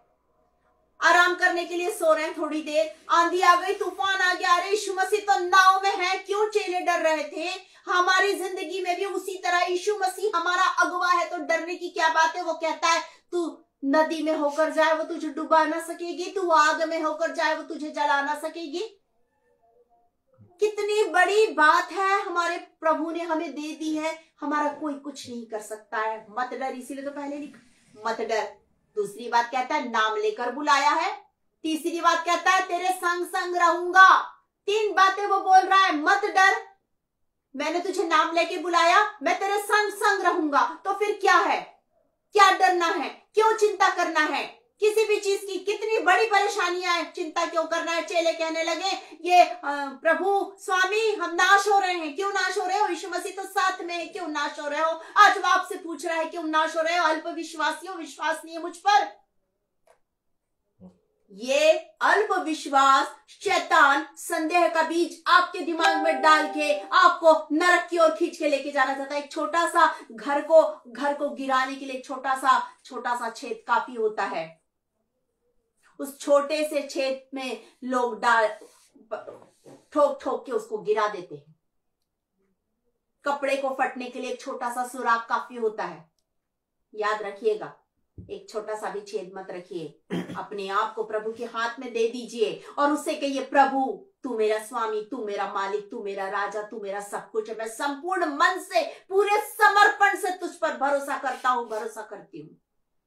आराम करने के लिए सो रहे हैं। थोड़ी देर आंधी आ गई, तूफान आ गया, अरे यीशु मसीह तो नाव में है। क्यों चेले डर रहे थे? हमारी जिंदगी में भी उसी तरह यीशु मसीह हमारा अगुवा है, तो डरने की क्या बात है? वो कहता है तू नदी में होकर जाए वो तुझे डुबा ना सकेगी, तू आग में होकर जाए वो तुझे जला ना सकेगी। कितनी बड़ी बात है हमारे प्रभु ने हमें दे दी है, हमारा कोई कुछ नहीं कर सकता है। मत डर, इसीलिए तो पहले लिखा मत डर। दूसरी बात कहता है नाम लेकर बुलाया है। तीसरी बात कहता है तेरे संग संग रहूंगा। 3 बातें वो बोल रहा है। मत डर, मैंने तुझे नाम लेके बुलाया, मैं तेरे संग संग रहूंगा। तो फिर क्या है? क्या डरना है? क्यों चिंता करना है किसी भी चीज की? कितनी बड़ी बड़ी परेशानियां है, चिंता क्यों करना है। चेले कहने लगे ये प्रभु स्वामी हम नाश हो रहे हैं। क्यों नाश हो रहे हो? यीशु मसीह तो साथ में है, क्यों नाश हो रहे हो? आज वो आपसे पूछ रहा है क्यों नाश हो रहे हो? अल्प विश्वासियों, विश्वास नहीं है मुझ पर। ये अल्प विश्वास शैतान संदेह का बीज आपके दिमाग में डाल के आपको नरक की ओर खींच के लेके जाना चाहता है। एक छोटा सा घर को गिराने के लिए छोटा सा छेद काफी होता है। उस छोटे से छेद में लोग ठोक के उसको गिरा देते हैं। कपड़े को फटने के लिए एक छोटा सा सुराख काफी होता है। याद रखिएगा, एक छोटा सा भी छेद मत रखिए। अपने आप को प्रभु के हाथ में दे दीजिए और उससे कहिए प्रभु तू मेरा स्वामी, तू मेरा मालिक, तू मेरा राजा, तू मेरा सब कुछ है। मैं संपूर्ण मन से, पूरे समर्पण से तुझ पर भरोसा करता हूं, भरोसा करती हूं।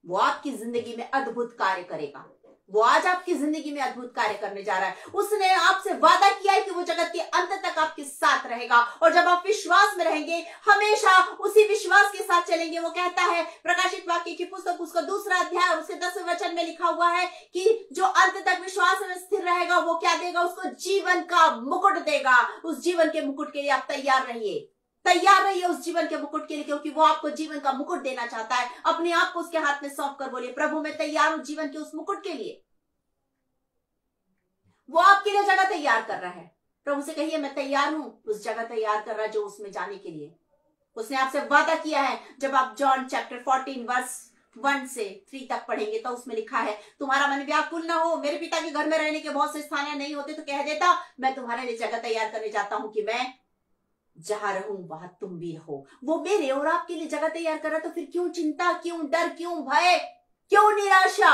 वो आपकी जिंदगी में अद्भुत कार्य करेगा। वो आज आपकी जिंदगी में अद्भुत कार्य करने जा रहा है। उसने आपसे वादा किया है कि वो जगत के अंत तक आपके साथ रहेगा। और जब आप विश्वास में रहेंगे, हमेशा उसी विश्वास के साथ चलेंगे। वो कहता है प्रकाशित वाक्य की पुस्तक उसका 2 अध्याय और उसके 10वें वचन में लिखा हुआ है कि जो अंत तक विश्वास में स्थिर रहेगा वो क्या देगा? उसको जीवन का मुकुट देगा। उस जीवन के मुकुट के लिए आप तैयार रहिए, तैयार रहिए उस जीवन के मुकुट के लिए, क्योंकि वो आपको जीवन का मुकुट देना चाहता है। अपने आप को उसके हाथ में सौंप कर बोलिए प्रभु मैं तैयार हूं जीवन के उस मुकुट के लिए। वो आपके लिए जगह तैयार कर रहा है। प्रभु से कहिए मैं तैयार हूं, उस जगह तैयार कर रहा है जो उसमें जाने के लिए उसने आपसे वादा किया है। जब आप जॉन चैप्टर 14 वर्स 1 से 3 तक पढ़ेंगे तो उसमें लिखा है तुम्हारा मन व्याकुल ना हो, मेरे पिता के घर में रहने के बहुत से स्थान नहीं होते तो कह देता, मैं तुम्हारे लिए जगह तैयार करने जाता हूं कि मैं जहां रहूं वहां तुम भी रहो। वो मेरे और आपके लिए जगह तैयार कर रहा, तो फिर क्यों चिंता, क्यों डर, क्यों भय, क्यों निराशा?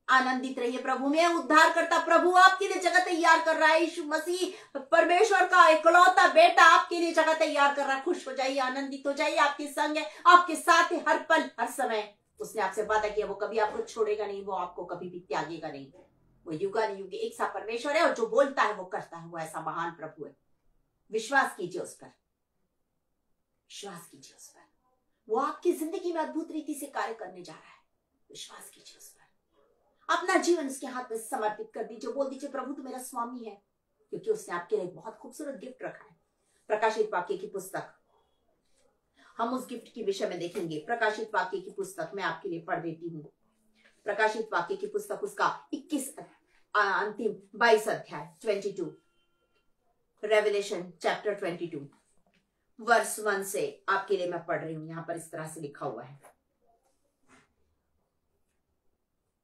आनंदित रहिए प्रभु में। उद्धार करता प्रभु आपके लिए जगह तैयार कर रहा है। यीशु मसीह परमेश्वर का इकलौता बेटा आपके लिए जगह तैयार कर रहा है। खुश हो जाइए, आनंदित हो जाइए। आपके संग है, आपके साथ है हर पल हर समय। उसने आपसे वादा किया वो कभी आपको छोड़ेगा नहीं, वो आपको कभी भी त्यागेगा नहीं। वो युगानुयुग एक सा परमेश्वर है और जो बोलता है वो करता है। वो ऐसा महान प्रभु है। विश्वास कीजिए उस पर, विश्वास कीजिए उस पर। वो आपकी जिंदगी में अद्भुत रीति से कार्य करने जा रहा है। विश्वास कीजिए उस पर। अपना जीवन उसके हाथ में समर्पित कर दीजिए। बोल दीजिए प्रभु तू मेरा स्वामी है, क्योंकि उसने आपके लिए बहुत खूबसूरत गिफ्ट रखा है। प्रकाशित वाक्य की पुस्तक, हम उस गिफ्ट के विषय में देखेंगे। प्रकाशित वाक्य की पुस्तक मैं आपके लिए पढ़ देती हूँ। प्रकाशित वाक्य की पुस्तक उसका 21 अंतिम 22 अध्याय 22, रेवलेशन चैप्टर 22 वर्स 1 से आपके लिए मैं पढ़ रही हूं। यहां पर इस तरह से लिखा हुआ है,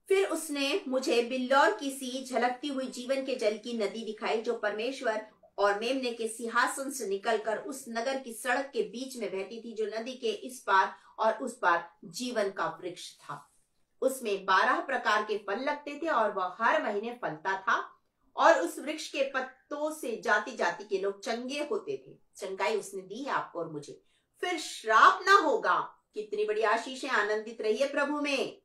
फिर उसने मुझे बिल्लौर की सी झलकती हुई जीवन के जल की नदी दिखाई, जो परमेश्वर और मेमने के सिंहासन से निकलकर उस नगर की सड़क के बीच में बहती थी, जो नदी के इस पार और उस पार जीवन का वृक्ष था। उसमें 12 प्रकार के फल लगते थे और वह हर महीने फलता था, और उस वृक्ष के पत्तों से जाति जाति के लोग चंगे होते थे। चंगाई उसने दी है आपको और मुझे। फिर श्राप ना होगा। कितनी बड़ी आशीष है। आनंदित रहिए प्रभु में।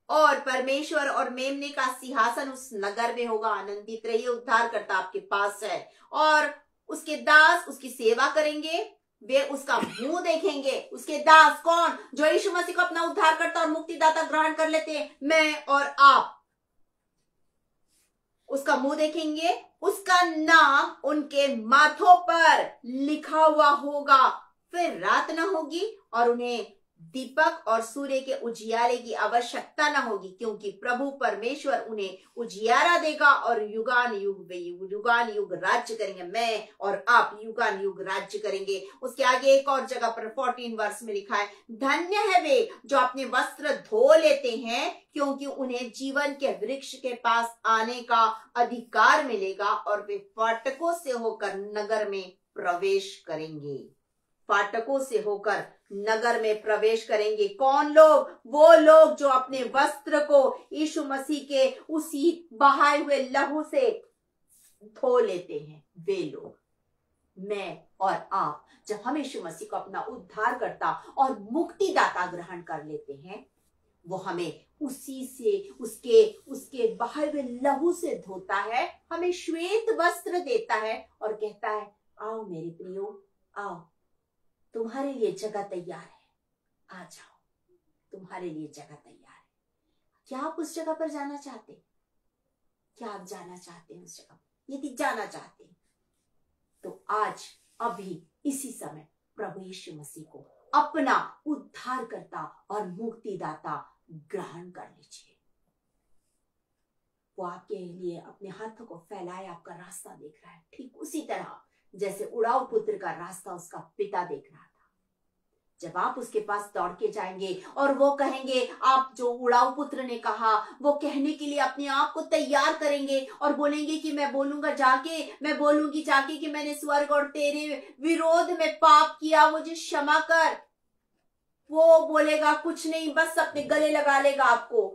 और परमेश्वर और मेमने का सिंहासन उस नगर में होगा। आनंदित रहिए, उद्धारकर्ता आपके पास है और उसके दास उसकी सेवा करेंगे। वे उसका मुंह देखेंगे। उसके दास कौन? जो यीशु मसीह को अपना उद्धारकर्ता और मुक्तिदाता ग्रहण कर लेते हैं, मैं और आप। उसका मुंह देखेंगे, उसका नाम उनके माथों पर लिखा हुआ होगा। फिर रात न होगी और उन्हें दीपक और सूर्य के उजियारे की आवश्यकता न होगी, क्योंकि प्रभु परमेश्वर उन्हें उजियारा देगा और युगान युग राज्य करेंगे। मैं और आप युगान युग राज्य करेंगे। उसके आगे एक और जगह पर 14 वर्ष में लिखा है, धन्य है वे जो अपने वस्त्र धो लेते हैं, क्योंकि उन्हें जीवन के वृक्ष के पास आने का अधिकार मिलेगा और वे फाटकों से होकर नगर में प्रवेश करेंगे। फाटकों से होकर नगर में प्रवेश करेंगे। कौन लोग? वो लोग जो अपने वस्त्र को यीशु मसीह के उसी बहाए हुए लहू से धो लेते हैं। वे लोग, मैं और आप, जब हम यीशु मसीह को अपना उद्धारकर्ता और मुक्तिदाता ग्रहण कर लेते हैं, वो हमें उसी से उसके बहाए हुए लहू से धोता है, हमें श्वेत वस्त्र देता है और कहता है आओ मेरे प्रियो, आओ, तुम्हारे लिए जगह तैयार है, आ जाओ, तुम्हारे लिए जगह तैयार है। क्या आप उस जगह पर जाना चाहते? क्या आप जाना चाहते हैं उस जगह? यदि जाना चाहते हैं तो आज अभी इसी समय प्रभु यीशु मसीह को अपना उद्धारकर्ता और मुक्तिदाता ग्रहण कर लीजिए। वो आपके लिए अपने हाथों को फैलाए आपका रास्ता देख रहा है, ठीक उसी तरह जैसे उड़ाऊ पुत्र का रास्ता उसका पिता देख रहा था। जब आप उसके पास दौड़ के जाएंगे और वो कहेंगे, आप जो उड़ाऊ पुत्र ने कहा वो कहने के लिए अपने आप को तैयार करेंगे और बोलेंगे कि मैं बोलूंगी जाके कि मैंने स्वर्ग और तेरे विरोध में पाप किया, मुझे क्षमा कर। वो बोलेगा कुछ नहीं, बस अपने गले लगा लेगा आपको,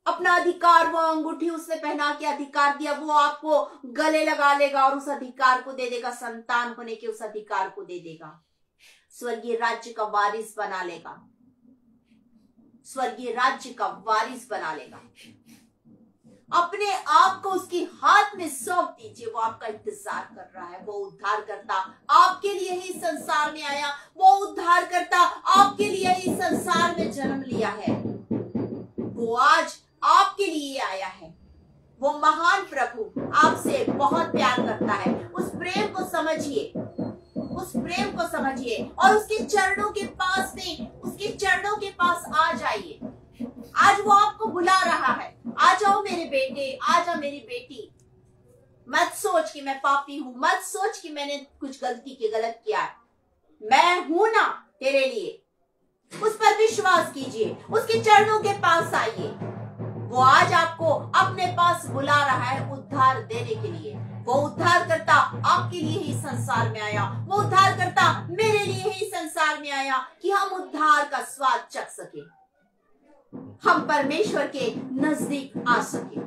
अपना अधिकार, वो अंगूठी उसने पहना के अधिकार दिया, वो आपको गले लगा लेगा और उस अधिकार को दे देगा, संतान होने के उस अधिकार को दे देगा, स्वर्गीय राज्य का वारिस बना लेगा, स्वर्गीय राज्य का वारिस बना लेगा। अपने आप को उसके हाथ में सौंप दीजिए, वो आपका इंतजार कर रहा है। वो उद्धारकर्ता आपके लिए ही संसार में आया, वो उद्धारकर्ता आपके लिए ही संसार में जन्म लिया है, वो आज आपके लिए आया है। वो महान प्रभु आपसे बहुत प्यार करता है। उस प्रेम को समझिए, उस प्रेम को समझिए और उसके चरणों के पास में, उसके चरणों के पास आ जाइए। आज वो आपको बुला रहा है, आ जाओ मेरे बेटे, आ जाओ मेरी बेटी। मत सोच कि मैं पापी हूं, मत सोच कि मैंने कुछ गलत किया है, मैं हूं ना तेरे लिए। उस पर विश्वास कीजिए, उसके चरणों के पास आइए। वो आज आपको अपने पास बुला रहा है उद्धार देने के लिए। वो उद्धारकर्ता आपके लिए ही संसार में आया, वो उद्धारकर्ता मेरे लिए ही संसार में आया कि हम उद्धार का स्वाद चख सके, हम परमेश्वर के नजदीक आ सके।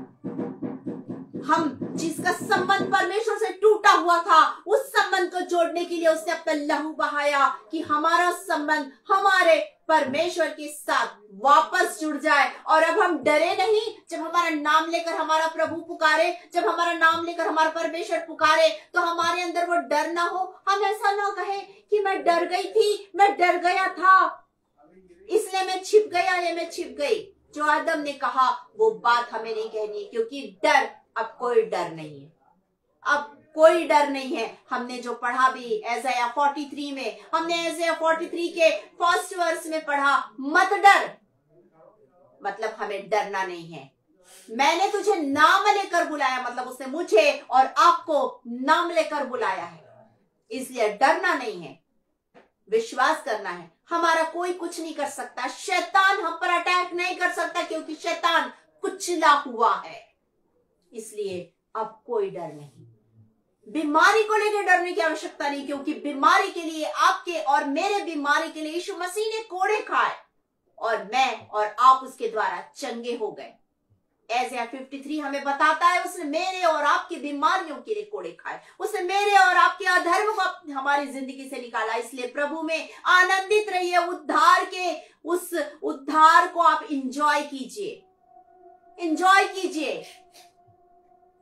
हम जिसका संबंध परमेश्वर से टूटा हुआ था, उस संबंध को जोड़ने के लिए उसने अपना लहू बहाया कि हमारा संबंध हमारे परमेश्वर के साथ वापस जुड़ जाए। और अब हम डरे नहीं, जब हमारा नाम लेकर हमारा प्रभु पुकारे, जब हमारा नाम लेकर हमारा परमेश्वर पुकारे, तो हमारे अंदर वो डर ना हो। हम ऐसा ना कहे कि मैं डर गई थी, मैं डर गया था, इसलिए मैं छिप गया या मैं छिप गई। जो आदम ने कहा वो बात हमें नहीं कहनी है, क्योंकि डर, अब कोई डर नहीं है, अब कोई डर नहीं है। हमने जो पढ़ा भी एसाया 43 में, हमने एसाया 43 के फर्स्ट वर्स में पढ़ा, मत डर, मतलब हमें डरना नहीं है। मैंने तुझे नाम लेकर बुलाया, मतलब उसने मुझे और आपको नाम लेकर बुलाया है, इसलिए डरना नहीं है, विश्वास करना है। हमारा कोई कुछ नहीं कर सकता, शैतान हम पर अटैक नहीं कर सकता, क्योंकि शैतान कुचला हुआ है। इसलिए अब कोई डर नहीं, बीमारी को लेकर डरने की आवश्यकता नहीं, क्योंकि बीमारी के लिए, आपके और मेरे बीमारी के लिए यीशु मसीह ने कोड़े खाए और मैं और आप उसके द्वारा चंगे हो गए। एसाया 53 हमें बताता है, उसने मेरे और आपकी बीमारियों के लिए कोड़े खाए, उसने मेरे और आपके अधर्म को हमारी जिंदगी से निकाला। इसलिए प्रभु में आनंदित रहिए, उद्धार के उस उद्धार को आप इंजॉय कीजिए, इंजॉय कीजिए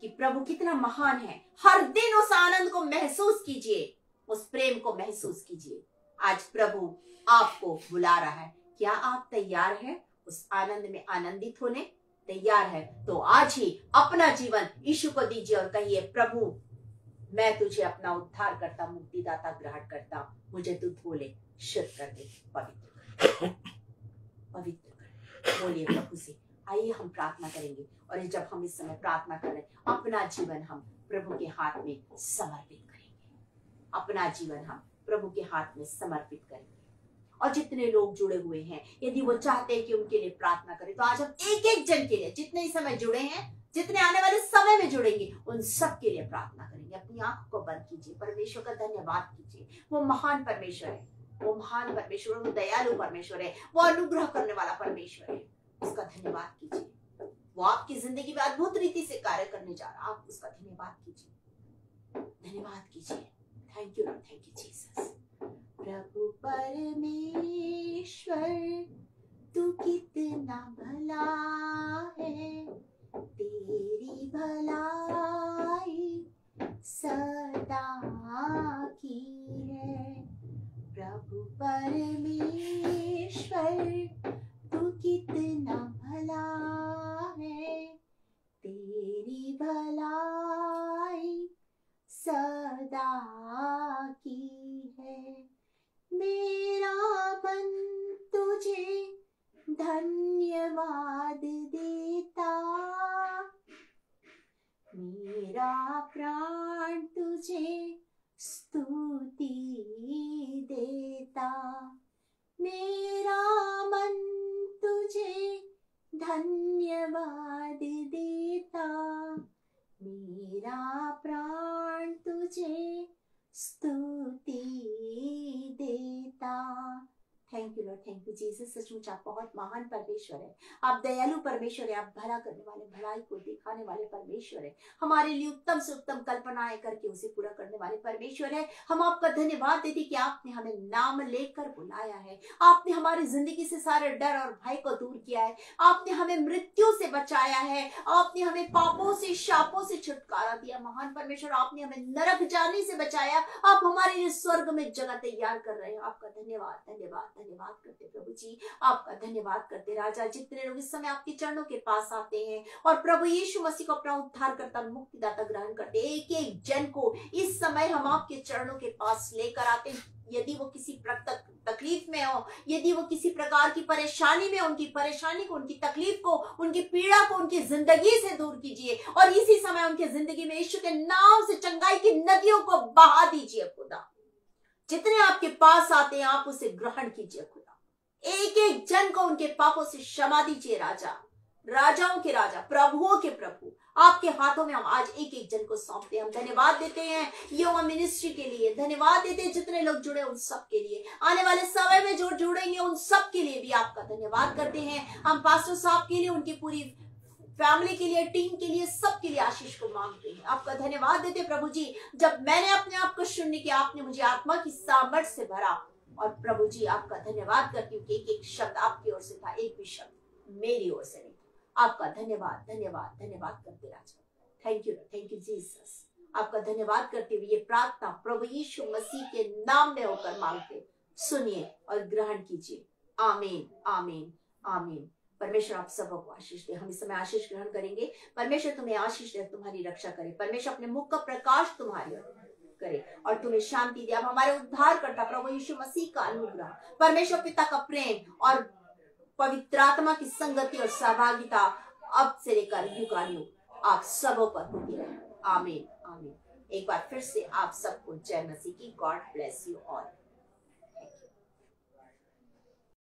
कि प्रभु कितना महान है। हर दिन उस आनंद को महसूस कीजिए, उस प्रेम को महसूस कीजिए। आज प्रभु आपको बुला रहा है, क्या आप तैयार हैं उस आनंद में आनंदित होने? तैयार है तो आज ही अपना जीवन यीशु को दीजिए और कहिए, प्रभु मैं तुझे अपना उद्धार करता, मुक्तिदाता ग्रहण करता, मुझे तू धोले, शुद्ध कर दे, पवित्र कर, पवित्र कर। बोलिए प्रभु से। आइए हम प्रार्थना करेंगे, और जब हम इस समय प्रार्थना करें, अपना जीवन हम प्रभु के हाथ में समर्पित करेंगे, अपना जीवन हम प्रभु के हाथ में समर्पित करेंगे। और जितने लोग जुड़े हुए हैं, यदि वो चाहते हैं कि उनके लिए प्रार्थना करें, तो आज हम एक एक जन के लिए, जितने इस समय जुड़े हैं, जितने आने वाले समय में जुड़ेंगे, उन सब के लिए प्रार्थना करेंगे। अपनी आंखों को बंद कीजिए, परमेश्वर का धन्यवाद कीजिए। वो महान परमेश्वर है, वो महान परमेश्वर, वो दयालु परमेश्वर है, वो अनुग्रह करने वाला परमेश्वर है। उसका धन्यवाद कीजिए। वो आपकी जिंदगी में अद्भुत रीति से कार्य करने जा रहा है, आप उसका धन्यवाद कीजिए, धन्यवाद कीजिए। Thank you, thank you Jesus. प्रभु परमेश्वर तू कितना भला है, तेरी भलाई सदा की है। प्रभु परमेश्वर तू कितना भला है, तेरी तेरी भलाई सदा की है। मेरा मन तुझे धन्यवाद देता, मेरा प्राण तुझे स्तुति देता। मेरा मन तुझे धन्यवाद देता, मेरा प्राण तुझे स्तुति देता। Thank you Lord, thank you Jesus. सचमुच आप बहुत महान परमेश्वर है, आप दयालु परमेश्वर है, आप भला करने वाले, भलाई को दिखाने वाले परमेश्वर है। हमारे लिए उत्तम से उत्तम कल्पनाएं करके उसे पूरा करने वाले परमेश्वर है। हम आपका धन्यवाद देते कि आपने हमें नाम लेकर बुलाया है, आपने हमारी जिंदगी से सारे डर और भय को दूर किया है, आपने हमें मृत्यु से बचाया है, आपने हमें पापों से, शापों से छुटकारा दिया। महान परमेश्वर, आपने हमें नरक जाने से बचाया, आप हमारे लिए स्वर्ग में जगह तैयार कर रहे हैं। आपका धन्यवाद, धन्यवाद, धन्यवाद करते प्रभु जी, आपका धन्यवाद करते राजा। जितने लोग इस समय आपके चरणों के पास आते हैं और प्रभु यीशु मसीह को अपना उद्धार करता, मुक्तिदाता ग्रहण करते, एक एक जन को इस समय हम आपके चरणों के पास लेकर आते हैं। यदि वो किसी तकलीफ में हो, यदि वो किसी प्रकार की परेशानी में, उनकी परेशानी को, उनकी तकलीफ को, उनकी पीड़ा को उनकी जिंदगी से दूर कीजिए और इसी समय उनकी जिंदगी में यीशु के नाम से चंगाई की नदियों को बहा दीजिए खुदा। जितने आपके पास आते हैं आप उसे ग्रहण कीजिए खुदा। एक एक जन को उनके पापों से क्षमा दीजिए राजा। राजाओं के राजा, प्रभुओं के प्रभु, आपके हाथों में हम आज एक एक जन को सौंपते हैं। हम धन्यवाद देते हैं योवा मिनिस्ट्री के लिए, धन्यवाद देते हैं जितने लोग जुड़े उन सब के लिए, आने वाले समय में जो जुड़ेंगे उन सब के लिए भी आपका धन्यवाद करते हैं। हम पास्टर साहब के लिए, उनकी पूरी फैमिली के लिए, टीम के लिए, सबके लिए आशीष को मांगते हैं। आपका धन्यवाद देते प्रभु जी, जब मैंने अपने आप को शून्य किया, आपने मुझे आत्मा की सामर्थ से भरा। और प्रभु जी आपका धन्यवाद करती हूँ कि एक एक शब्द आपकी ओर से था, एक भी शब्द मेरी ओर से नहीं था। आपका धन्यवाद, धन्यवाद, धन्यवाद करते राजा। Thank you Jesus. आपका धन्यवाद करते हुए ये प्रार्थना प्रभु यीशु मसीह के नाम में होकर मांगते, सुनिए और ग्रहण कीजिए। आमीन, आमीन, आमीन। परमेश्वर आप सबों को आशीष दे। हम इस समय आशीष ग्रहण करेंगे। परमेश्वर तुम्हें आशीष दे, तुम्हारी रक्षा करे। परमेश्वर अपने मुख का प्रकाश तुम्हारी ओर करे और तुम्हें शांति दे। अब हमारे उद्धार करता प्रभु यीशु मसीह का अनुग्रह, परमेश्वर पिता का प्रेम और पवित्र आत्मा की संगति और सहभागिता अब से लेकर युगानुयुग आप सबों पर होती रहे। आमीन, आमीन। एक बार फिर से आप सबको जय मसीह की। God bless you all.